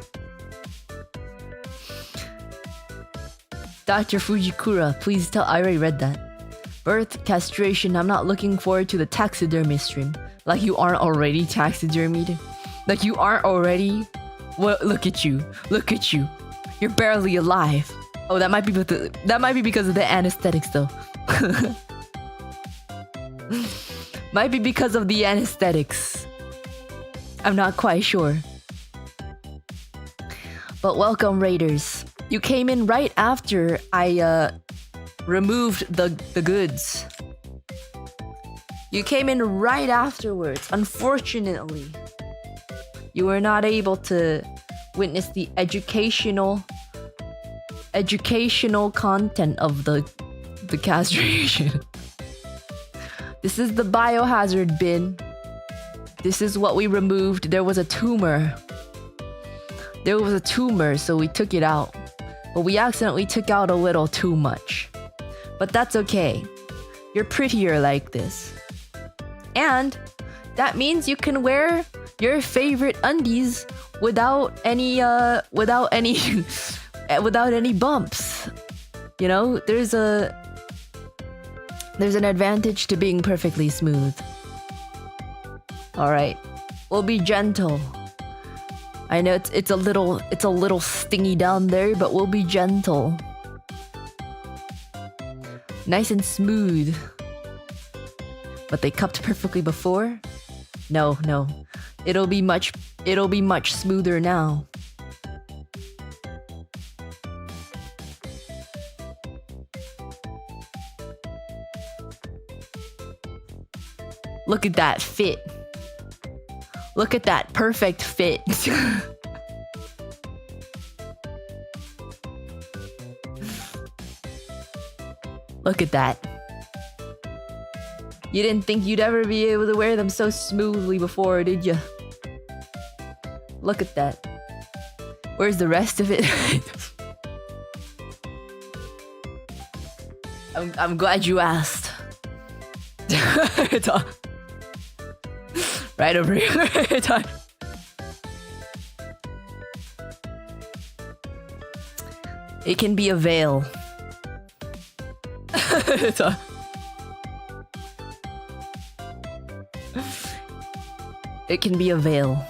Dr. Fujikura, please tell. I already read that. Birth, castration. I'm not looking forward to the taxidermy stream. Like you aren't already taxidermied. Like you aren't already. What? Look at you. Look at you. You're barely alive. Oh, that might be because of the anesthetics, though. Might be because of the anesthetics. I'm not quite sure. But welcome, Raiders. You came in right after I removed the goods. You came in right afterwards. Unfortunately, you were not able to witness the educational content of the castration. This is the biohazard bin. This is what we removed. There was a tumor. There was a tumor, so we took it out. But we accidentally took out a little too much. But that's okay. You're prettier like this. And that means you can wear your favorite undies without any without any bumps. You know, there's an advantage to being perfectly smooth. All right, we'll be gentle. I know it's a little stingy down there, but we'll be gentle. Nice and smooth. But they cupped perfectly before? No. It'll be much smoother now. Look at that fit. Look at that perfect fit. Look at that. You didn't think you'd ever be able to wear them so smoothly before, did you? Look at that. Where's the rest of it? I'm glad you asked. It's all right over here. It's all... It can be a veil. It's all... It can be a veil.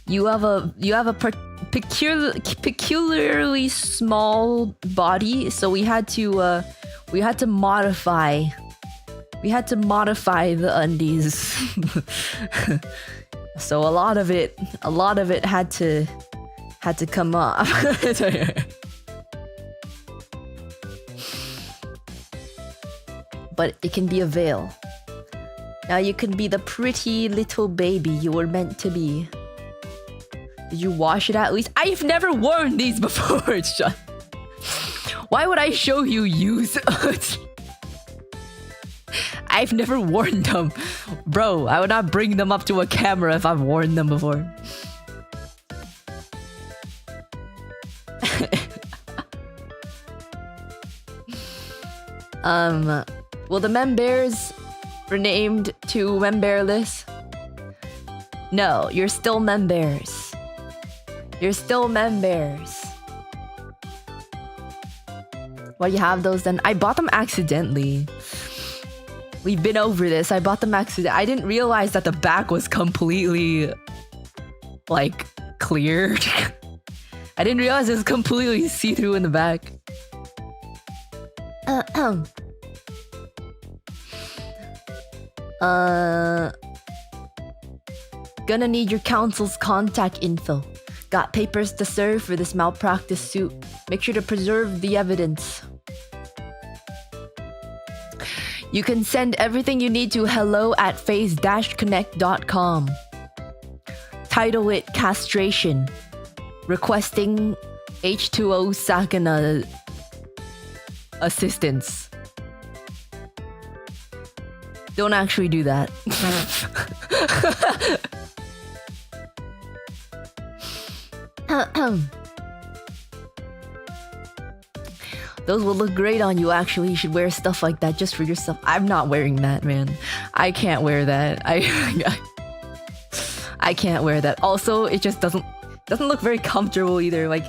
You have a peculiarly small body, so we had to modify the undies. So a lot of it had to come off. But it can be a veil. Now you can be the pretty little baby you were meant to be. Did you wash it at least? I've never worn these before. Why would I show you use? I've never worn them. Bro, I would not bring them up to a camera if I've worn them before. Will the members renamed to memberless? No, you're still members. You're still members. Why you have those then? I bought them accidentally. We've been over this. I bought them accidentally. I didn't realize that the back was completely, like, clear. I didn't realize it was completely see-through in the back. Gonna need your counsel's contact info. Got papers to serve for this malpractice suit. Make sure to preserve the evidence. You can send everything you need to hello@phase-connect.com. Title it Castration. Requesting 𝓒𝓪𝓼𝓽𝓻𝓪𝓽𝓲𝓷 assistance. Don't actually do that. Those will look great on you, actually. You should wear stuff like that just for yourself. I'm not wearing that, man. I can't wear that. I can't wear that. Also, it just doesn't look very comfortable either. Like,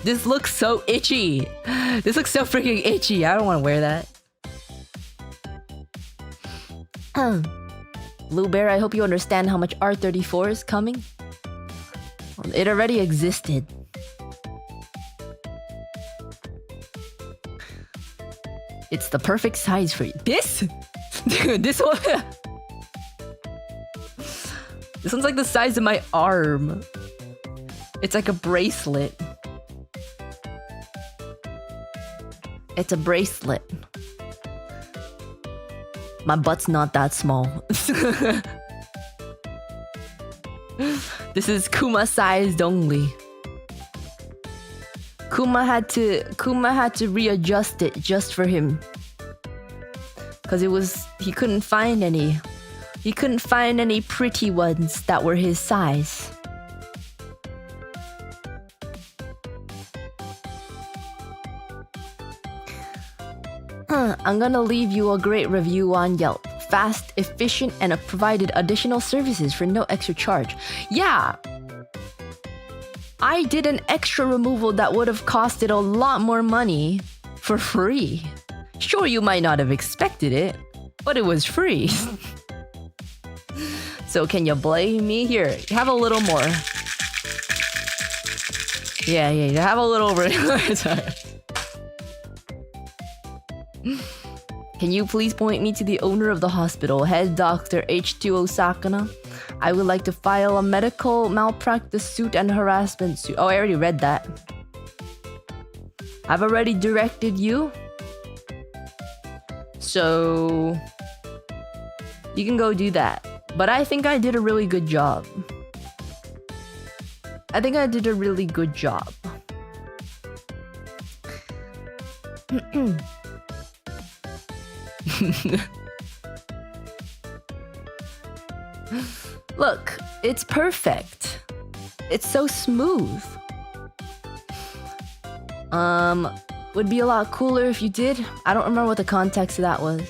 this looks so itchy. This looks so freaking itchy. I don't want to wear that. Blue Bear, I hope you understand how much R34 is coming. It already existed. It's the perfect size for you. This? Dude, this one. This one's like the size of my arm. It's like a bracelet. It's a bracelet. My butt's not that small. This is Kuma sized only. Kuma had to readjust it just for him. Cause he couldn't find any. He couldn't find any pretty ones that were his size. I'm gonna leave you a great review on Yelp. Fast, efficient, and have provided additional services for no extra charge. Yeah! I did an extra removal that would have costed a lot more money for free. Sure, you might not have expected it, but it was free. So can you blame me? Here, have a little more. Yeah, have a little more. Can you please point me to the owner of the hospital, head doctor 𝓒𝓪𝓼𝓽𝓻𝓪𝓽𝓲𝓷? I would like to file a medical malpractice suit and harassment suit. Oh, I already read that. I've already directed you. So you can go do that. But I think I did a really good job. I think I did a really good job. Look, it's perfect. It's so smooth. Would be a lot cooler if you did. I don't remember what the context of that was.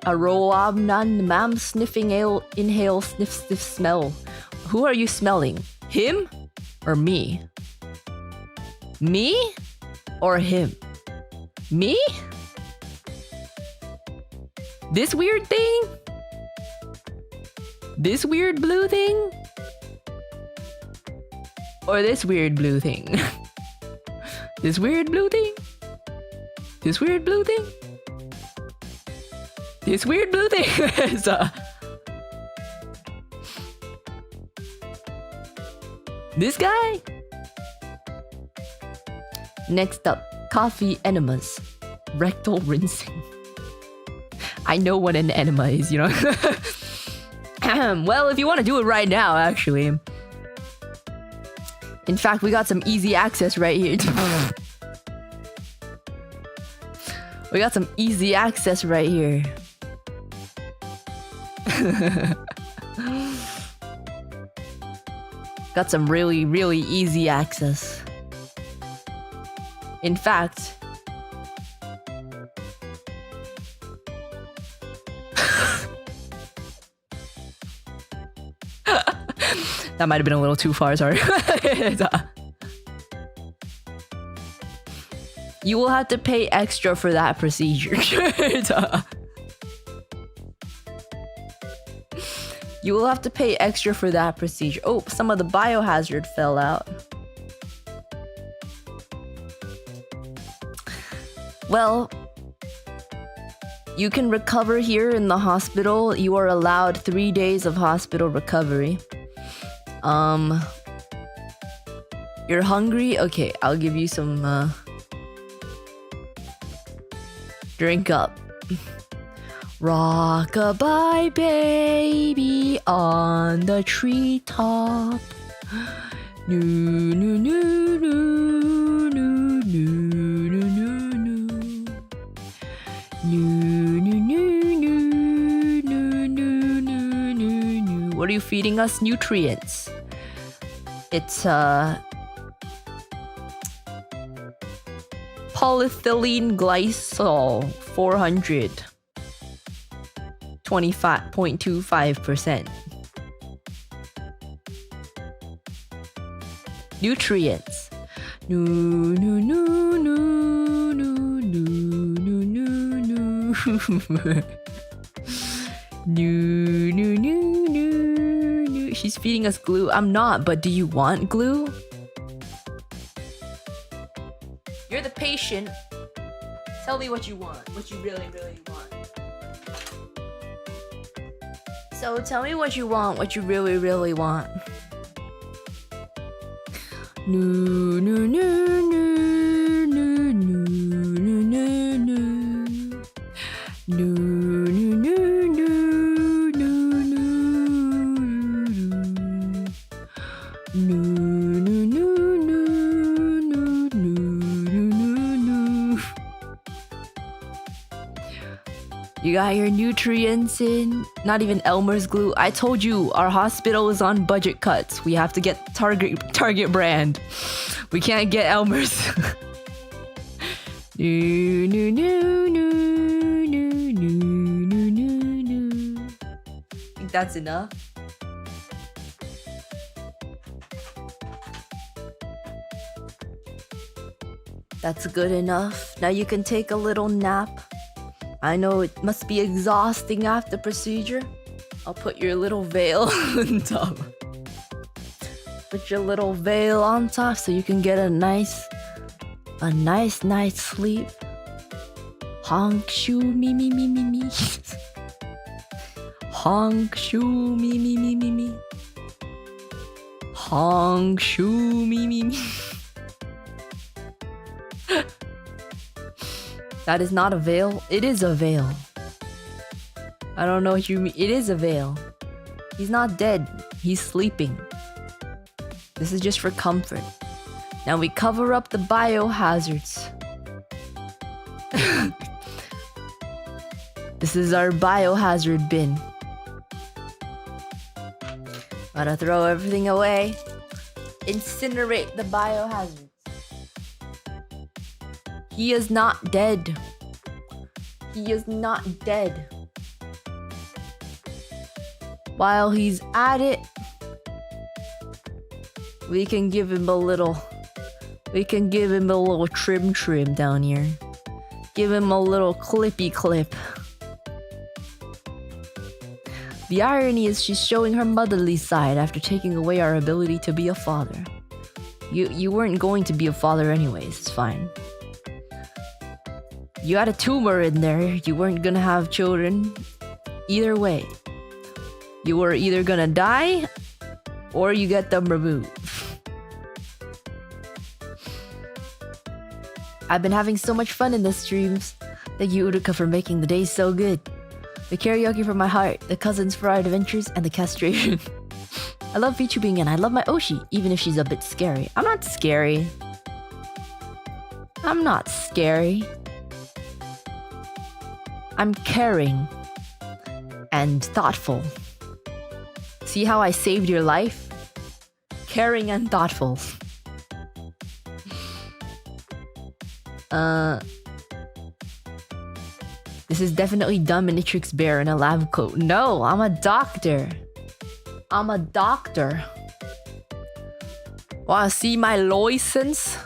Aroabnan mam sniffing ale inhale sniff sniff smell. Who are you smelling? Him or me? Me or him? Me? This weird thing? This weird blue thing? Or this weird blue thing? This weird blue thing? This weird blue thing? This weird blue thing? This guy? Next up, coffee enemas. Rectal rinsing. I know what an enema is, you know? Well, if you want to do it right now, actually. In fact, we got some easy access right here. We got some easy access right here. Got some really, really easy access. In fact, that might have been a little too far, sorry. You will have to pay extra for that procedure. You will have to pay extra for that procedure. Oh, some of the biohazard fell out. Well, you can recover here in the hospital. You are allowed 3 days of hospital recovery. You're hungry? Okay, I'll give you some, drink up. Rock-a-bye baby on the treetop. No, no, no, no, no, no, no, no, no. No, no, no, no, no, no, no, no, no. What are you feeding us? Nutrients. It's, polyethylene glycol 400. 25.25%. Nutrients. No, no, no, no, no, no, no, no, no. No, no, no, no, no. She's feeding us glue. I'm not, but do you want glue? You're the patient. Tell me what you want. What you really, really want. So tell me what you want, what you really, really want. No, no, no, no, no, no, no, no, no. No, no, no, no, no, no. No, no, no, no, no, no, no, no. You got your nutrients in. Not even Elmer's glue. I told you our hospital is on budget cuts. We have to get Target brand. We can't get Elmer's. No, no, no, no, no, no, no, no, no. Think that's enough? That's good enough. Now you can take a little nap. I know it must be exhausting after procedure. I'll put your little veil on top. Put your little veil on top so you can get a nice night's sleep. Honk shoo me me me me me. Honk shoo me me me me me. Honk shoo me me me. That is not a veil. It is a veil. I don't know what you mean. It is a veil. He's not dead. He's sleeping. This is just for comfort. Now we cover up the biohazards. This is our biohazard bin. Gotta throw everything away. Incinerate the biohazards. He is not dead. He is not dead. While he's at it, we can give him a little trim down here. Give him a little clippy clip. The irony is she's showing her motherly side after taking away our ability to be a father. You weren't going to be a father anyways, it's fine. You had a tumor in there, you weren't gonna have children. Either way, you were either gonna die or you get them removed. I've been having so much fun in the streams. Thank you, Uruka, for making the day so good. The karaoke for my heart, the cousins for our adventures, and the castration. I love VTubing and I love my Oshi, even if she's a bit scary. I'm not scary. I'm not scary. I'm caring and thoughtful. See how I saved your life? Caring and thoughtful. This is definitely Dominatrix Bear in a lab coat. No, I'm a doctor. I'm a doctor. Wanna see my license?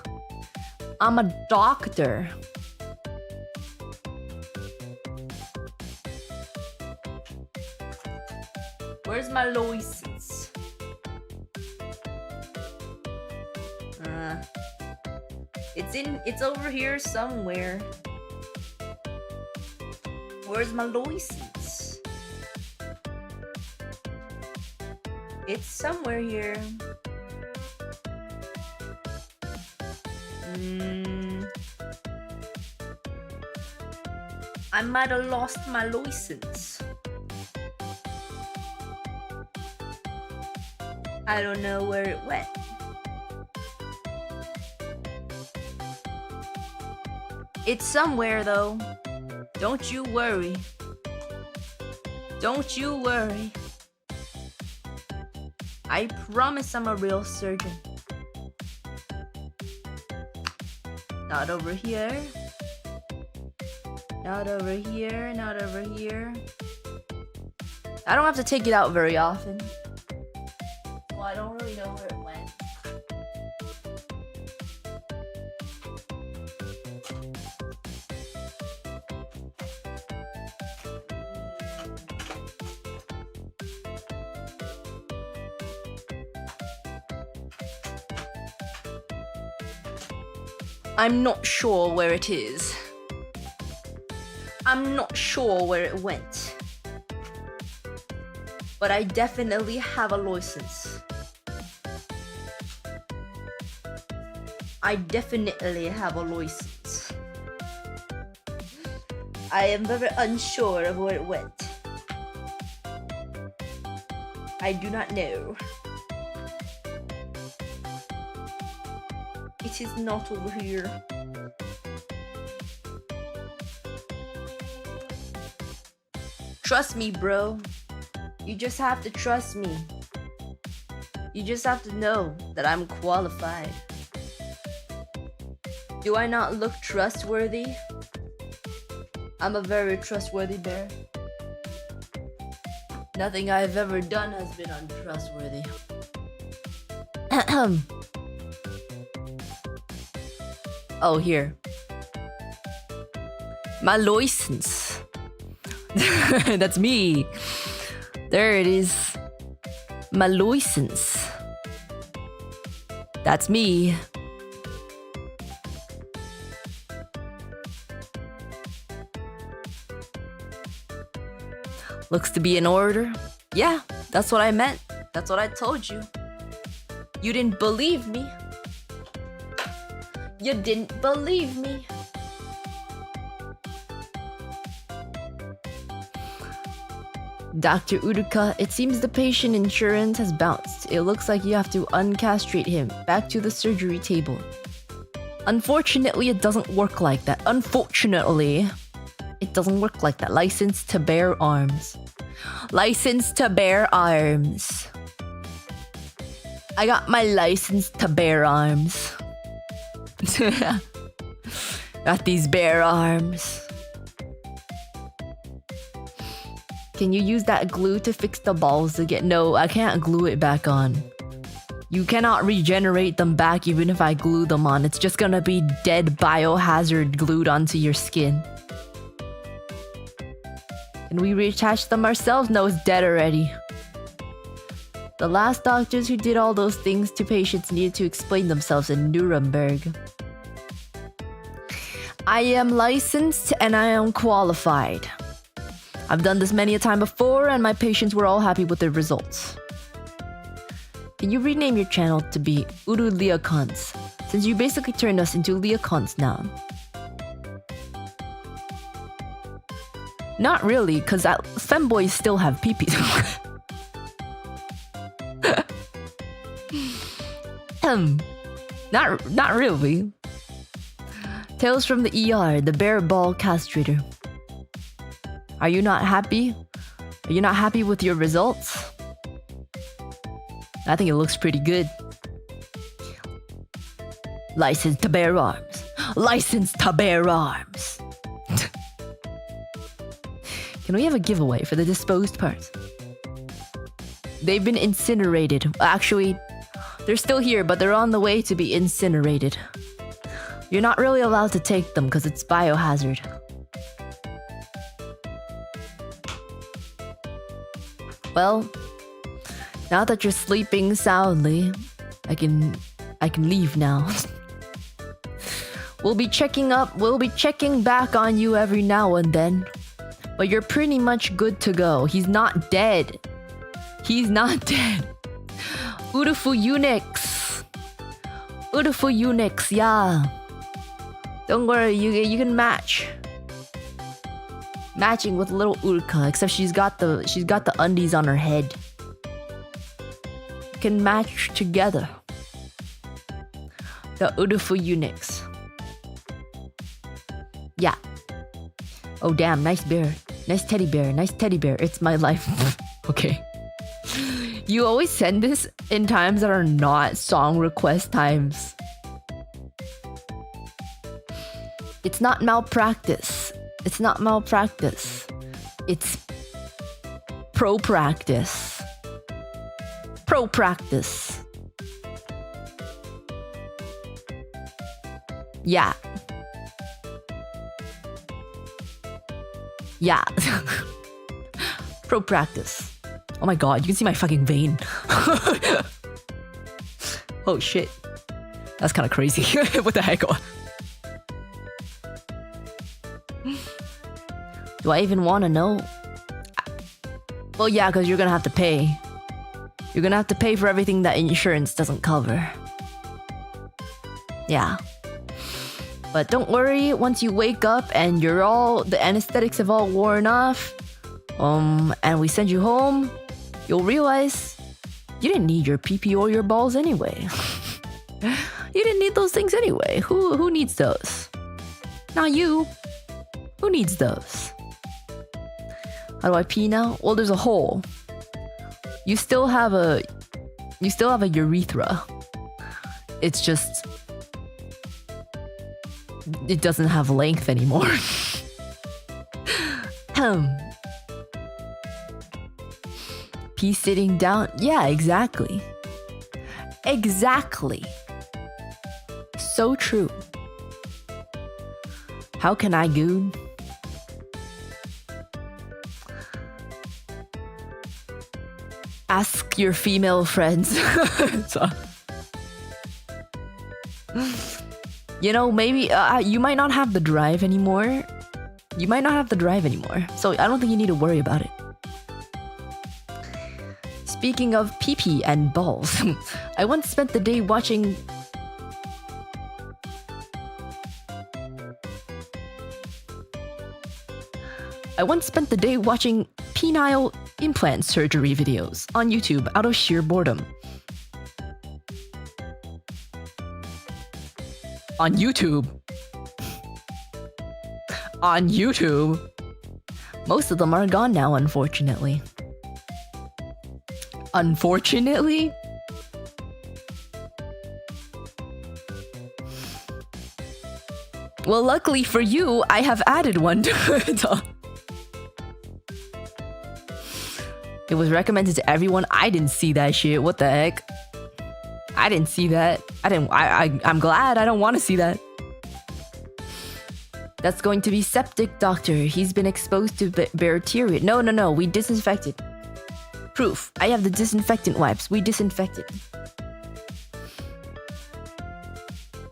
I'm a doctor. Where's my license? It's over here somewhere. Where's my license? It's somewhere here. I might have lost my license. I don't know where it went. It's somewhere though. Don't you worry. Don't you worry. I promise I'm a real surgeon. Not over here. Not over here. Not over here. I don't have to take it out very often. Well, I don't really know where it went. I'm not sure where it is. I'm not sure where it went. But I definitely have a license. I definitely have a license. I am very unsure of where it went. I do not know. It is not over here. Trust me, bro. You just have to trust me. You just have to know that I'm qualified. Do I not look trustworthy? I'm a very trustworthy bear. Nothing I've ever done has been untrustworthy. Oh, here. My license. That's me. There it is. My license. That's me. Looks to be in order. Yeah, that's what I meant. That's what I told you. You didn't believe me. You didn't believe me. Dr. Uruka, it seems the patient insurance has bounced. It looks like you have to uncastrate him. Back to the surgery table. Unfortunately, it doesn't work like that. Unfortunately, it doesn't work like that. License to bear arms. License to bear arms. I got my license to bear arms. Got these bare arms. Can you use that glue to fix the balls again? No, I can't glue it back on. You cannot regenerate them back even if I glue them on. It's just gonna be dead biohazard glued onto your skin. Can we reattach them ourselves? No, it's dead already. The last doctors who did all those things to patients needed to explain themselves in Nuremberg. I am licensed and I am qualified. I've done this many a time before and my patients were all happy with the results. Can you rename your channel to be 𝓒𝓼𝓽𝓻𝓪𝓼𝓽𝓻, since you basically turned us into 𝓼𝓽𝓻s now? Not really, because femboys still have pee-pees. Not really. Tales from the ER, the bear ball castrator. Are you not happy? Are you not happy with your results? I think it looks pretty good. License to bear arms. License to bear arms. Can we have a giveaway for the disposed parts? They've been incinerated. Actually, they're still here, but they're on the way to be incinerated. You're not really allowed to take them because it's biohazard. Well, now that you're sleeping soundly, I can leave now. We'll be checking back on you every now and then. But you're pretty much good to go. He's not dead. He's not dead. Beautiful eunuchs. Beautiful eunuchs, yeah. Don't worry, you can match. Matching with little Uruka, except she's got the undies on her head. You can match together. The beautiful eunuchs. Yeah. Oh damn, nice bear. Nice teddy bear. Nice teddy bear. It's my life. Okay. You always send this in times that are not song request times. It's not malpractice. It's not malpractice. It's pro practice. Pro practice. Yeah. Yeah. Pro practice. Oh my god, you can see my fucking vein. Oh shit. That's kind of crazy. What the heck? Do I even want to know? Well, yeah, because you're gonna have to pay. You're gonna have to pay for everything that insurance doesn't cover. Yeah. But don't worry, once you wake up and the anesthetics have all worn off, and we send you home, you'll realize you didn't need your pee-pee or your balls anyway. You didn't need those things anyway. Who needs those? Not you. Who needs those? How do I pee now? Well, there's a hole. You still have a urethra. It's just it doesn't have length anymore. Pee sitting down? Yeah, exactly. Exactly. So true. How can I goon? Ask your female friends. You know, maybe you might not have the drive anymore. You might not have the drive anymore. So I don't think you need to worry about it. Speaking of pee-pee and balls, I once spent the day watching... penile implant surgery videos on YouTube out of sheer boredom. On YouTube. On YouTube. Most of them are gone now, unfortunately. Unfortunately? Well, luckily for you, I have added one to it. It was recommended to everyone. I didn't see that shit. What the heck? I didn't see that. I'm glad. I don't want to see that. That's going to be septic, doctor. He's been exposed to bacteria. No. We disinfected. Proof. I have the disinfectant wipes. We disinfected.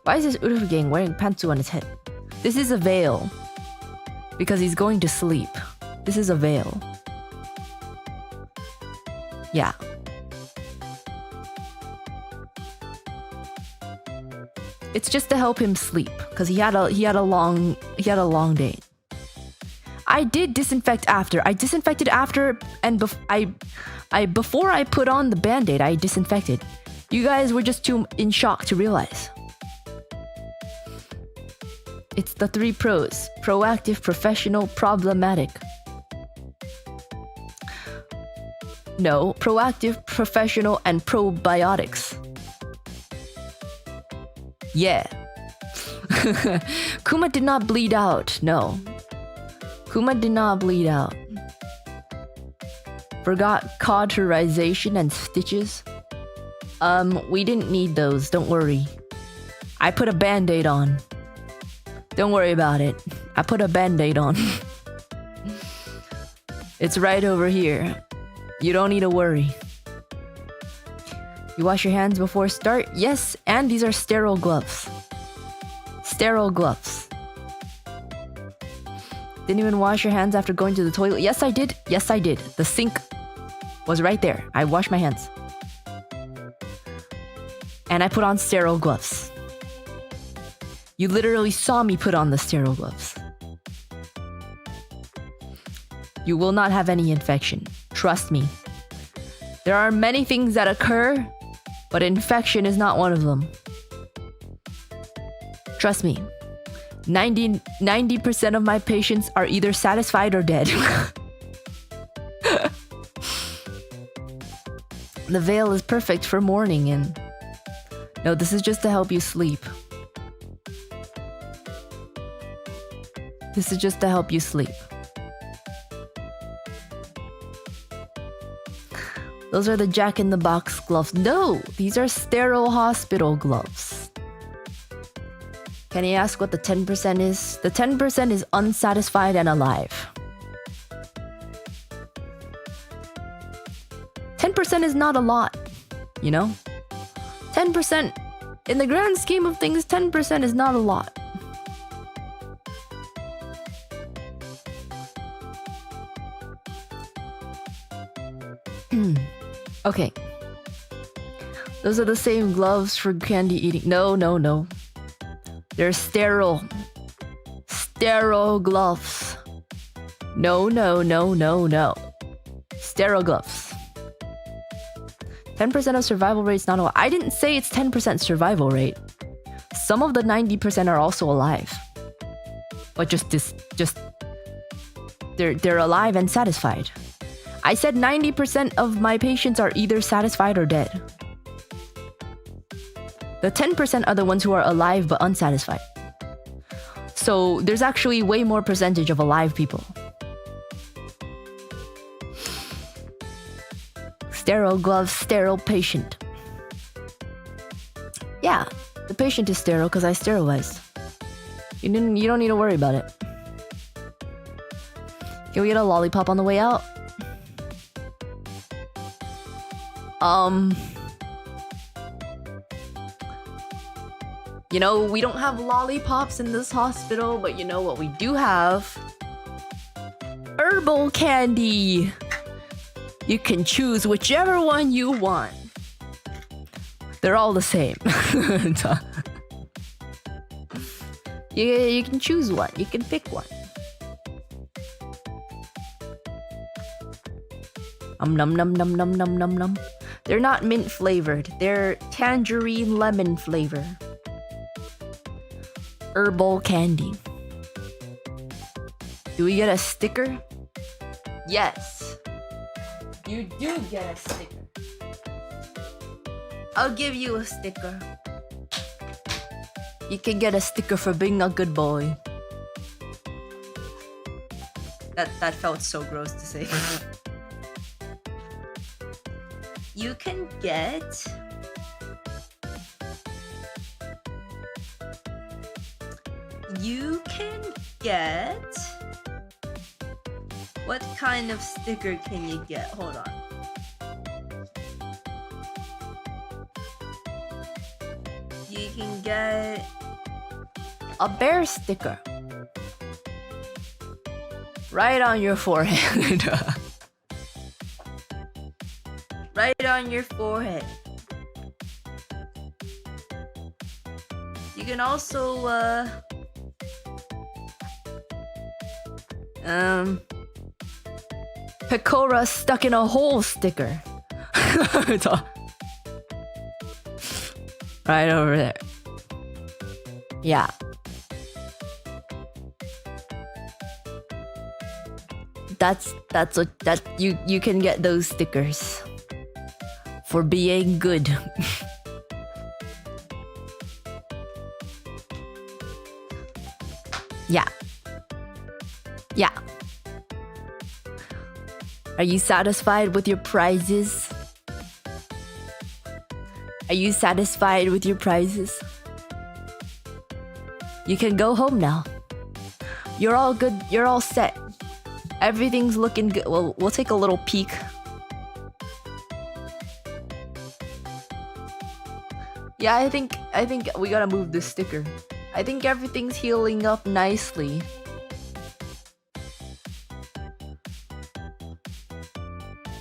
Why is this Uruka gang wearing pantsu on his head? This is a veil. Because he's going to sleep. This is a veil. Yeah. It's just to help him sleep because he had a long day. I did disinfect after. I disinfected after and before I put on the band-aid, I disinfected. You guys were just too in shock to realize. It's the 3 pros: proactive, professional, problematic. No, proactive, professional, and probiotics. Yeah. Kuma did not bleed out. No. Kuma did not bleed out. Forgot cauterization and stitches. We didn't need those, don't worry. I put a band-aid on. Don't worry about it. I put a band-aid on. It's right over here. You don't need to worry. You wash your hands before start? Yes, and these are sterile gloves. Sterile gloves. Didn't even wash your hands after going to the toilet? Yes, I did. Yes, I did. The sink was right there. I washed my hands. And I put on sterile gloves. You literally saw me put on the sterile gloves. You will not have any infection. Trust me. There are many things that occur, but infection is not one of them. Trust me. 90% of my patients are either satisfied or dead. The veil is perfect for morning and... No, this is just to help you sleep. This is just to help you sleep. Those are the Jack-in-the-Box gloves. No! These are sterile hospital gloves. Can you ask what the 10% is? The 10% is unsatisfied and alive. 10% is not a lot, you know? 10%, in the grand scheme of things, 10% is not a lot. Okay. Those are the same gloves for candy eating. No, no, no. They're sterile. Sterile gloves. No, no, no, no, no. Sterile gloves. 10% of survival rate is not a lot. I didn't say it's 10% survival rate. Some of the 90% are also alive. But they're alive and satisfied. I said 90% of my patients are either satisfied or dead. The 10% are the ones who are alive but unsatisfied. So there's actually way more percentage of alive people. Sterile gloves, sterile patient. Yeah, the patient is sterile because I sterilized. You don't need to worry about it. Can we get a lollipop on the way out? You know, we don't have lollipops in this hospital, but you know what we do have? Herbal candy! You can choose whichever one you want. They're all the same. You can choose one. You can pick one. Num num num num num num num. They're not mint flavored. They're tangerine lemon flavor. Herbal candy. Do we get a sticker? Yes. You do get a sticker. I'll give you a sticker. You can get a sticker for being a good boy. That felt so gross to say. You can get... What kind of sticker can you get? Hold on. You can get a bear sticker. Right on your forehead. Right on your forehead. You can also Pecora stuck in a hole sticker. Right over there. Yeah. That's what you can get those stickers for being good. Yeah. Yeah. Are you satisfied with your prizes? Are you satisfied with your prizes? You can go home now. You're all good. You're all set. Everything's looking good. Well, we'll take a little peek. Yeah, I think we gotta move this sticker. I think everything's healing up nicely.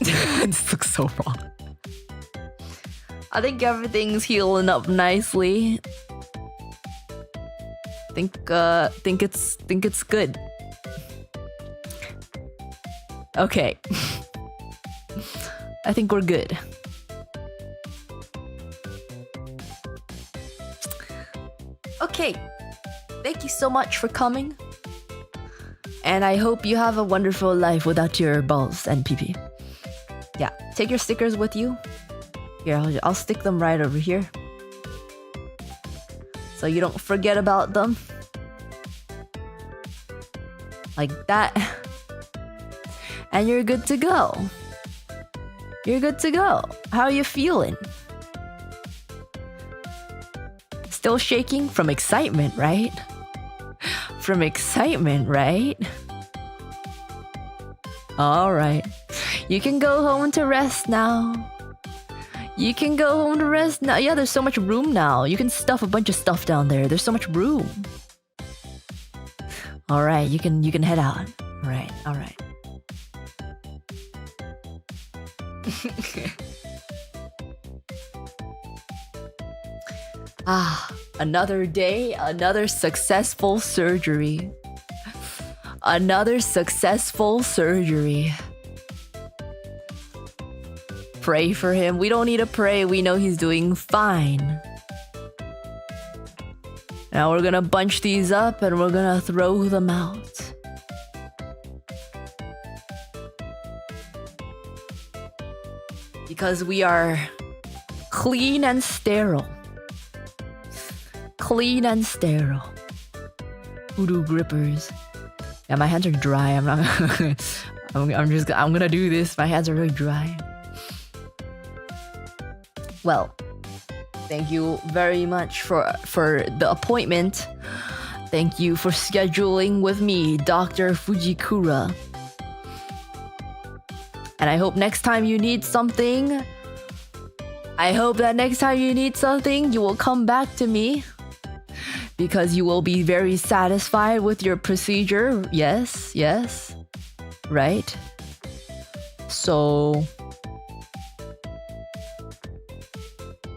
This looks so wrong. I think everything's healing up nicely. Think it's good. Okay. I think we're good. Okay. Thank you so much for coming. And I hope you have a wonderful life without your balls and pee-pee. Yeah, take your stickers with you. Here, I'll stick them right over here, so you don't forget about them. Like that. And you're good to go. You're good to go. How are you feeling? Still shaking from excitement, right? From excitement, right? Alright. You can go home to rest now. You can go home to rest now. Yeah, there's so much room now. You can stuff a bunch of stuff down there. There's so much room. Alright, you can head out. Alright, alright. Another day, another successful surgery. Another successful surgery. Pray for him. We don't need to pray. We know he's doing fine. Now we're gonna bunch these up and we're gonna throw them out. Because we are clean and sterile. Clean and sterile. Voodoo grippers. Yeah, my hands are dry. I'm not. I'm gonna do this. My hands are really dry. Well, thank you very much for the appointment. Thank you for scheduling with me, Dr. Fujikura. And I hope next time you need something, you will come back to me. Because you will be very satisfied with your procedure. Yes, yes. Right? So...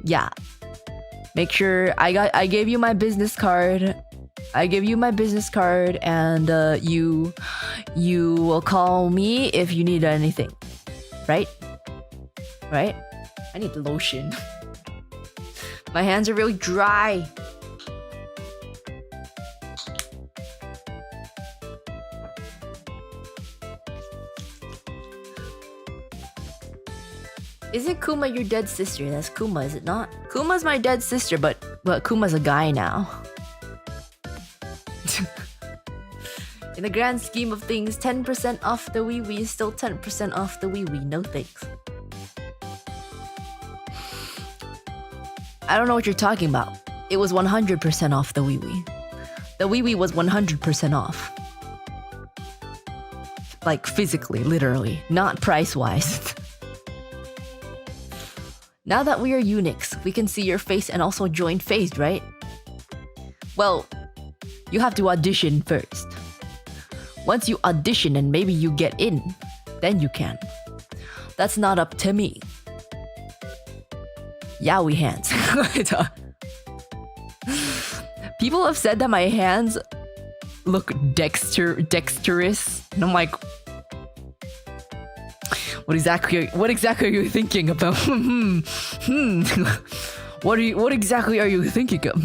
yeah. Make sure I gave you my business card. I gave you my business card, and you will call me if you need anything. Right? Right? I need lotion. My hands are really dry. Isn't Kuma your dead sister? That's Kuma, is it not? Kuma's my dead sister, but Kuma's a guy now. In the grand scheme of things, 10% off the wee-wee is still 10% off the wee-wee. No thanks. I don't know what you're talking about. It was 100% off the wee-wee. The wee-wee was 100% off. Like physically, literally, not price-wise. Now that we are eunuchs, we can see your face and also join phased, right? Well, you have to audition first. Once you audition and maybe you get in, then you can. That's not up to me. Yowie hands. People have said that my hands look dexterous, and I'm like, what exactly are you thinking about? What exactly are you thinking of?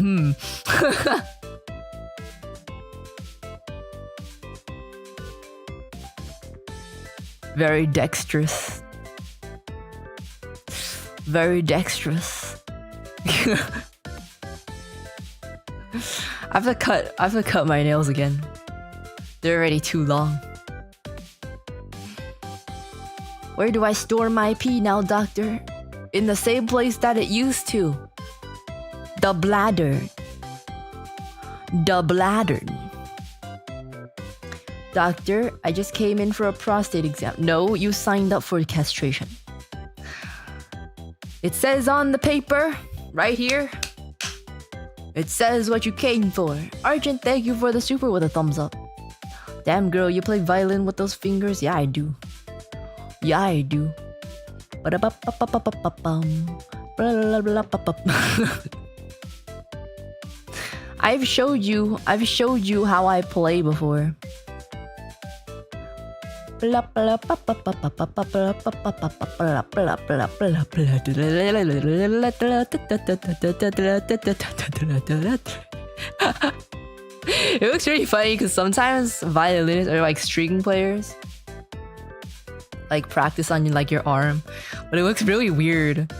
Very dexterous. Very dexterous. I have to cut my nails again. They're already too long. Where do I store my pee now, doctor? In the same place that it used to. The bladder. The bladder. Doctor, I just came in for a prostate exam. No, you signed up for castration. It says on the paper, right here. It says what you came for. Argent, thank you for the super with a thumbs up. Damn girl, you play violin with those fingers? Yeah, I do. Yeah, I do. I've showed you how I play before. It looks really funny because sometimes violinists or like string players like practice on like your arm, but it looks really weird.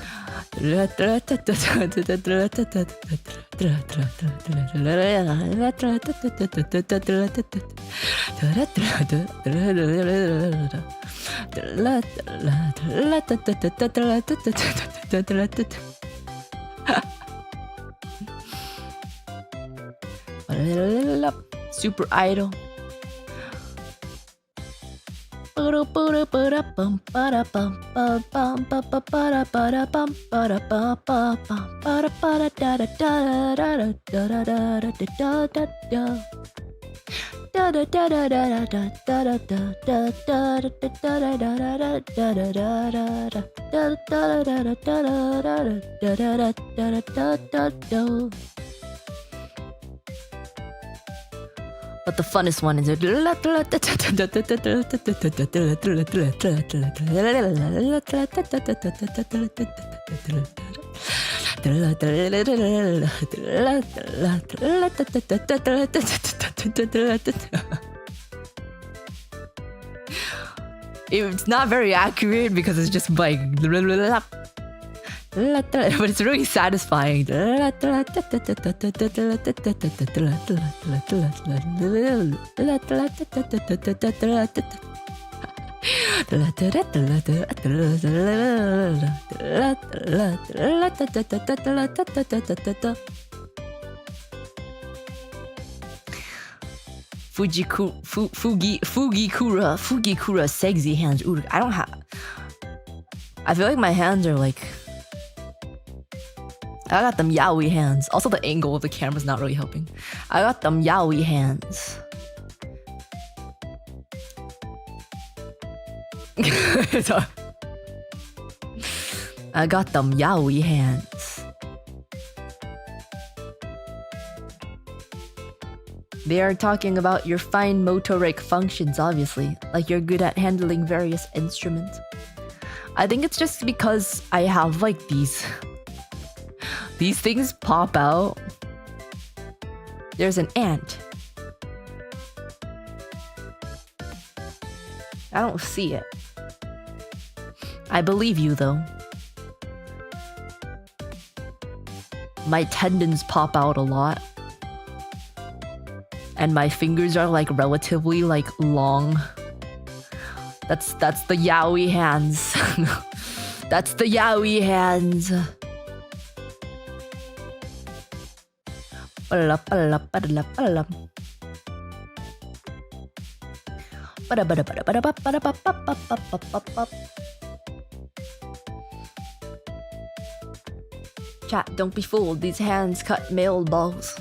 Super idol. But the funnest one is it. It's not very accurate because it's just like, but it's really satisfying. Fujikura sexy hands. Ooh, I feel like my hands are like, I got them yaoi hands. Also, the angle of the camera's not really helping. I got them yaoi hands. I got them yaoi hands. They are talking about your fine motoric functions, obviously. Like you're good at handling various instruments. I think it's just because I have like these things pop out. There's an ant. I don't see it. I believe you though. My tendons pop out a lot. And my fingers are like relatively like long. That's the yaoi hands. That's the yaoi hands. Chat, don't be fooled. These hands cut male balls.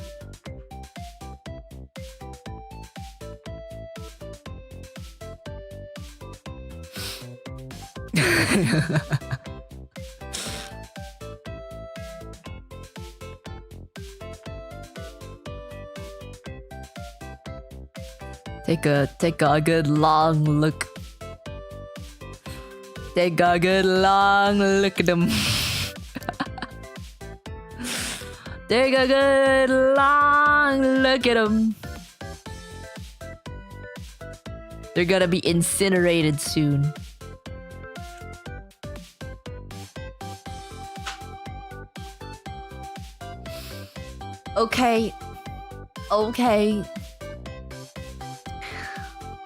Take a good long look. Take a good long look at them. Take a good long look at them. They're gonna be incinerated soon. Okay. Okay.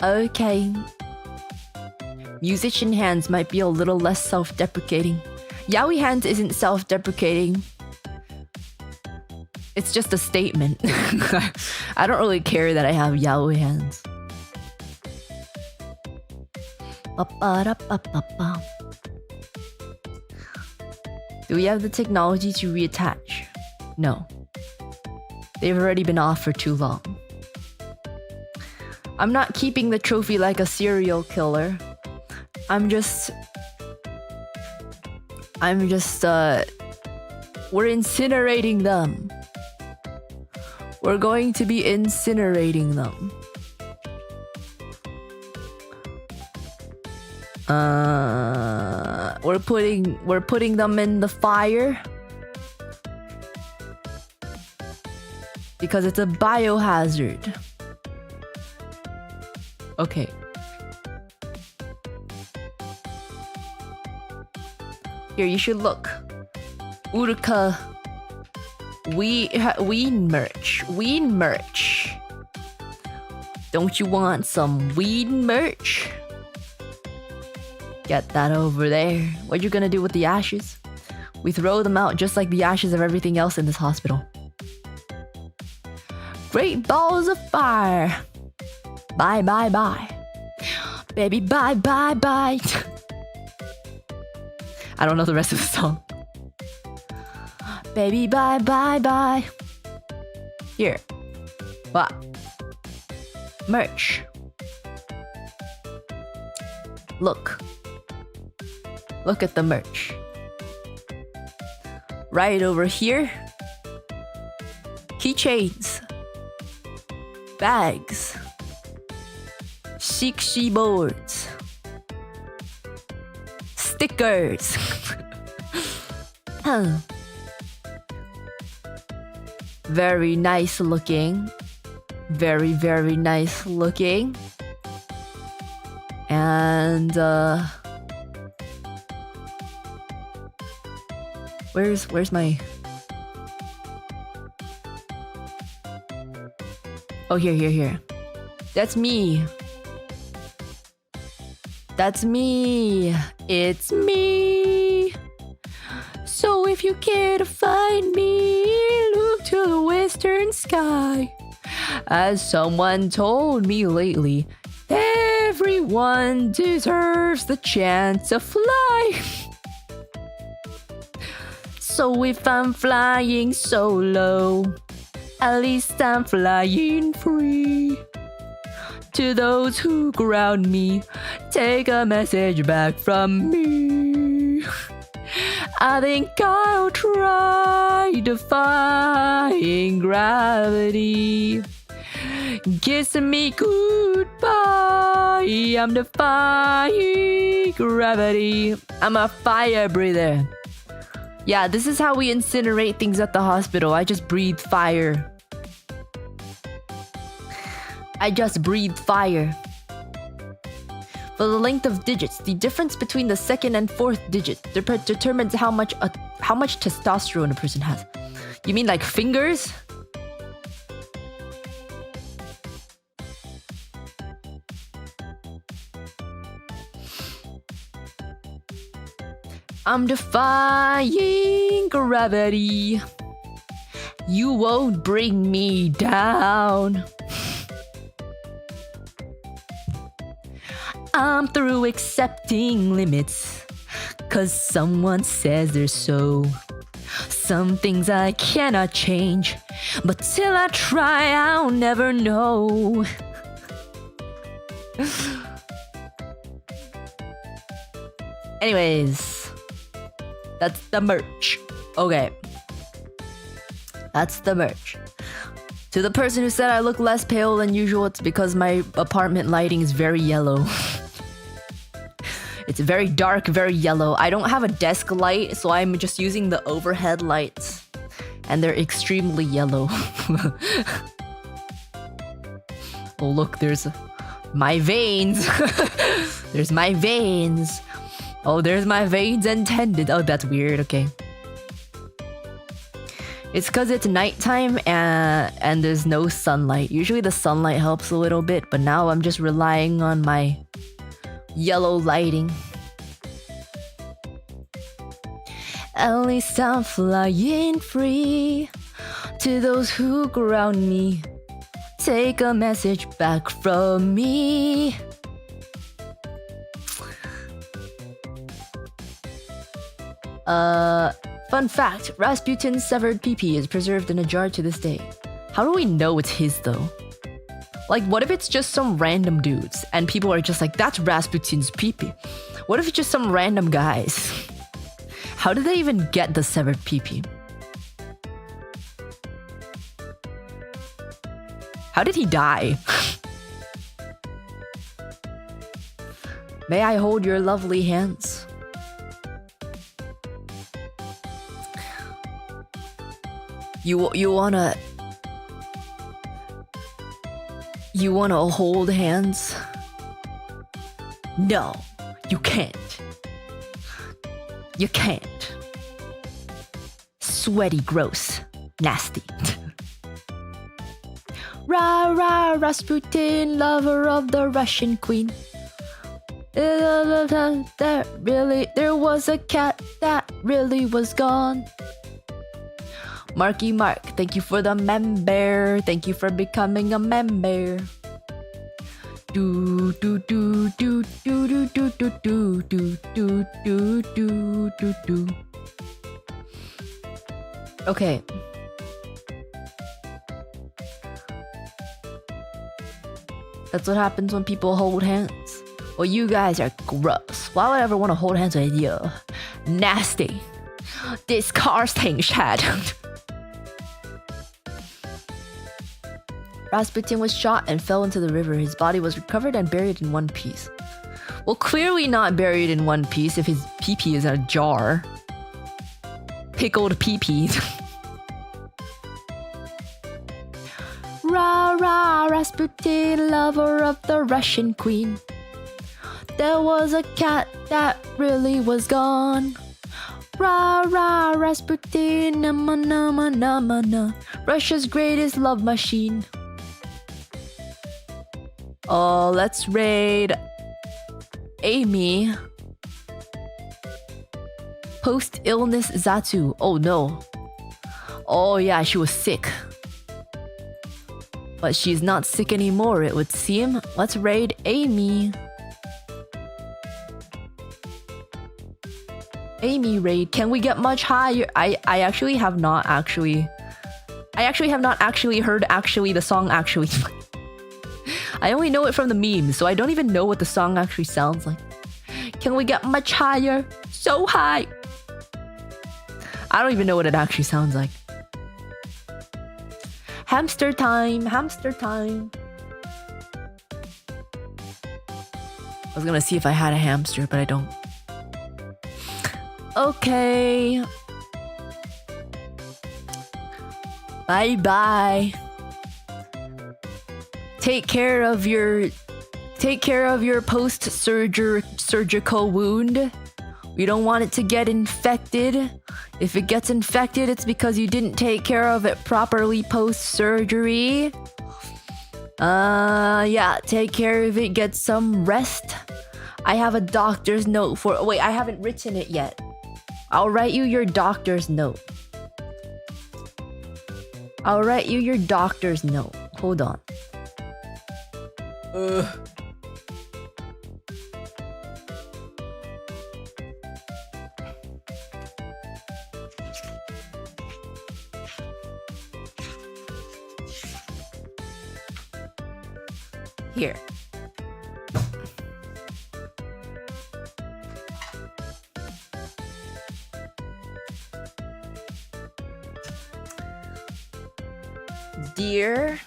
Okay. Musician hands might be a little less self-deprecating. Yaoi hands isn't self-deprecating. It's just a statement. I don't really care that I have yaoi hands. Ba-ba-da-ba-ba-ba. Do we have the technology to reattach? No. They've already been off for too long. I'm not keeping the trophy like a serial killer. I'm just, we're incinerating them. We're going to be incinerating them. We're putting them in the fire. Because it's a biohazard. Okay. Here, you should look. Uruka. Weed merch. Weed merch. Don't you want some weed merch? Get that over there. What you gonna do with the ashes? We throw them out just like the ashes of everything else in this hospital. Great balls of fire. Bye, bye, bye. Baby, bye, bye, bye. I don't know the rest of the song. Baby, bye, bye, bye. Here. What? Merch. Look. Look at the merch. Right over here. Keychains. Bags. Shikshi boards. Stickers. Very nice looking. Very, very nice looking. And where's my... Oh, here. That's me. That's me. It's me. So if you care to find me, look to the western sky. As someone told me lately, everyone deserves the chance to fly. So if I'm flying solo, at least I'm flying free. To those who ground me, take a message back from me. I think I'll try defying gravity. Kiss me goodbye. I'm defying gravity. I'm a fire breather. Yeah, this is how we incinerate things at the hospital. I just breathe fire. I just breathe fire. For the length of digits, the difference between the second and fourth digit determines how much testosterone a person has. You mean like fingers? I'm defying gravity. You won't bring me down. I'm through accepting limits, 'cause someone says they're so. Some things I cannot change, but till I try, I'll never know. Anyways, that's the merch. Okay. That's the merch. To the person who said I look less pale than usual, it's because my apartment lighting is very yellow. It's very dark, very yellow. I don't have a desk light, so I'm just using the overhead lights. And they're extremely yellow. Oh look, there's my veins. There's my veins. Oh, there's my veins and tendons. Oh, that's weird. Okay. It's because it's nighttime and there's no sunlight. Usually the sunlight helps a little bit, but now I'm just relying on my yellow lighting. At least I'm flying free. To those who ground me, take a message back from me. Fun fact, Rasputin's severed pee-pee is preserved in a jar to this day. How do we know it's his though? Like, what if it's just some random dudes and people are just like, that's Rasputin's pee-pee? What if it's just some random guys? How did they even get the severed pee-pee? How did he die? May I hold your lovely hands? You wanna hold hands? No, you can't. You can't. Sweaty, gross, nasty. Rah rah, Rasputin, lover of the Russian queen. There was a cat that really was gone. Marky Mark, thank you for the member. Thank you for becoming a member. Do do do do do do do do do do do do do do do. Okay. That's what happens when people hold hands. Well, you guys are gross. Why would I ever want to hold hands with you? Nasty. 𝓒𝓪𝓼𝓽𝓻𝓪𝓽𝓲𝓷. Rasputin was shot and fell into the river. His body was recovered and buried in one piece. Well, clearly not buried in one piece if his pee-pee is in a jar. Pickled pee-pee. Rah rah, Rasputin, lover of the Russian queen. There was a cat that really was gone. Rah rah, Rasputin, nama nama nama na. Russia's greatest love machine. Oh, let's raid Amy. Post-illness Zatu. Oh no. Oh yeah, she was sick. But she's not sick anymore, it would seem. Let's raid Amy. Amy raid. Can we get much higher? I actually have not actually heard the song actually. I only know it from the memes, so I don't even know what the song actually sounds like. Can we get much higher? So high. I don't even know what it actually sounds like. Hamster time, hamster time. I was gonna see if I had a hamster, but I don't. Okay. Bye-bye. Take care of your post-surgical wound. We don't want it to get infected. If it gets infected, it's because you didn't take care of it properly post-surgery. Yeah, take care of it, get some rest. I have a doctor's note for... Wait, I haven't written it yet. I'll write you your doctor's note. I'll write you your doctor's note. Hold on. Here. Dear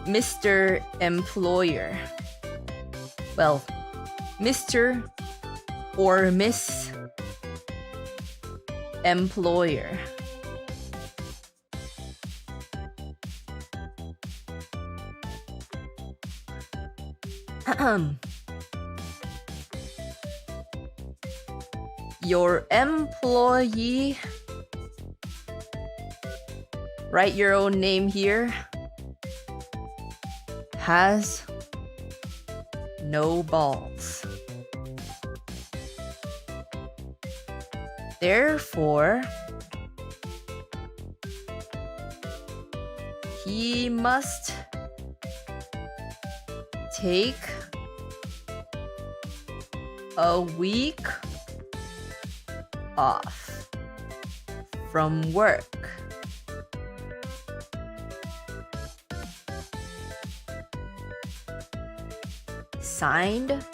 Mr. Employer. Well, Mr. or Miss Employer. Your employee, write your own name here, has no balls. Therefore, he must take A week off from work. Signed,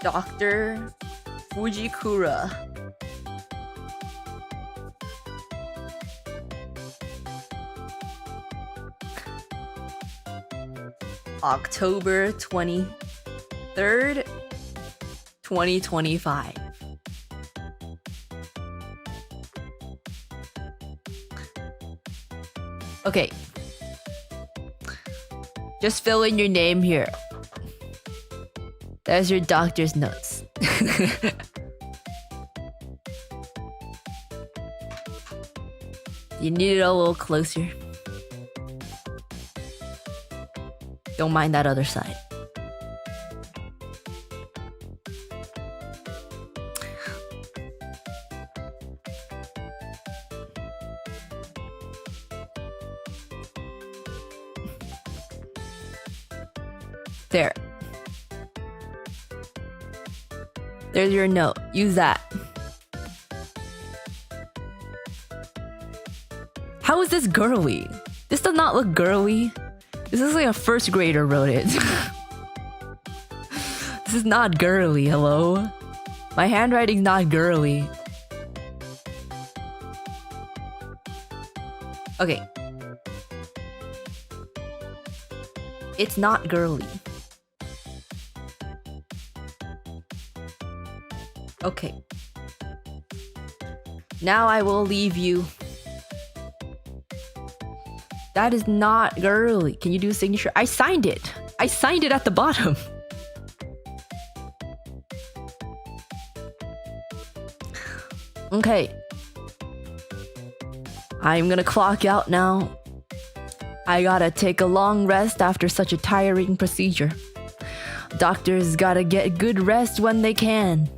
Dr. Fujikura. October 23rd, 2025. Okay. Just fill in your name here. There's your doctor's notes. You need it a little closer. Don't mind that other side. There. There's your note. Use that. How is this girly? This does not look girly. This is like a first grader wrote it. This is not girly, hello? My handwriting's not girly. Okay. It's not girly. Okay. Now I will leave you. That is not girly. Can you do a signature? I signed it. I signed it at the bottom. Okay. I'm gonna clock out now. I gotta take a long rest after such a tiring procedure. Doctors gotta get good rest when they can.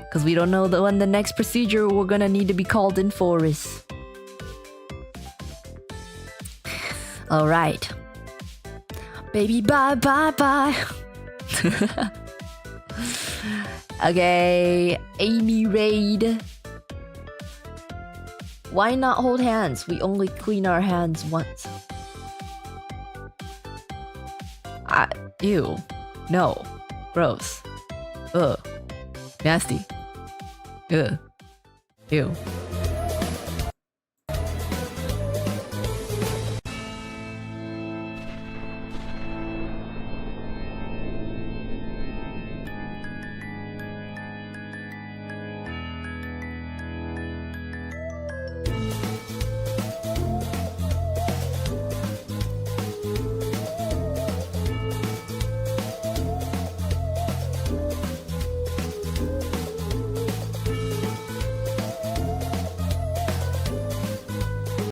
Because we don't know when the next procedure we're gonna need to be called in for is. Alright. Baby, bye, bye, bye. Okay, Amy Raid. Why not hold hands? We only clean our hands once. Ew. No. Gross. Ugh. Nasty. Ugh. Ew.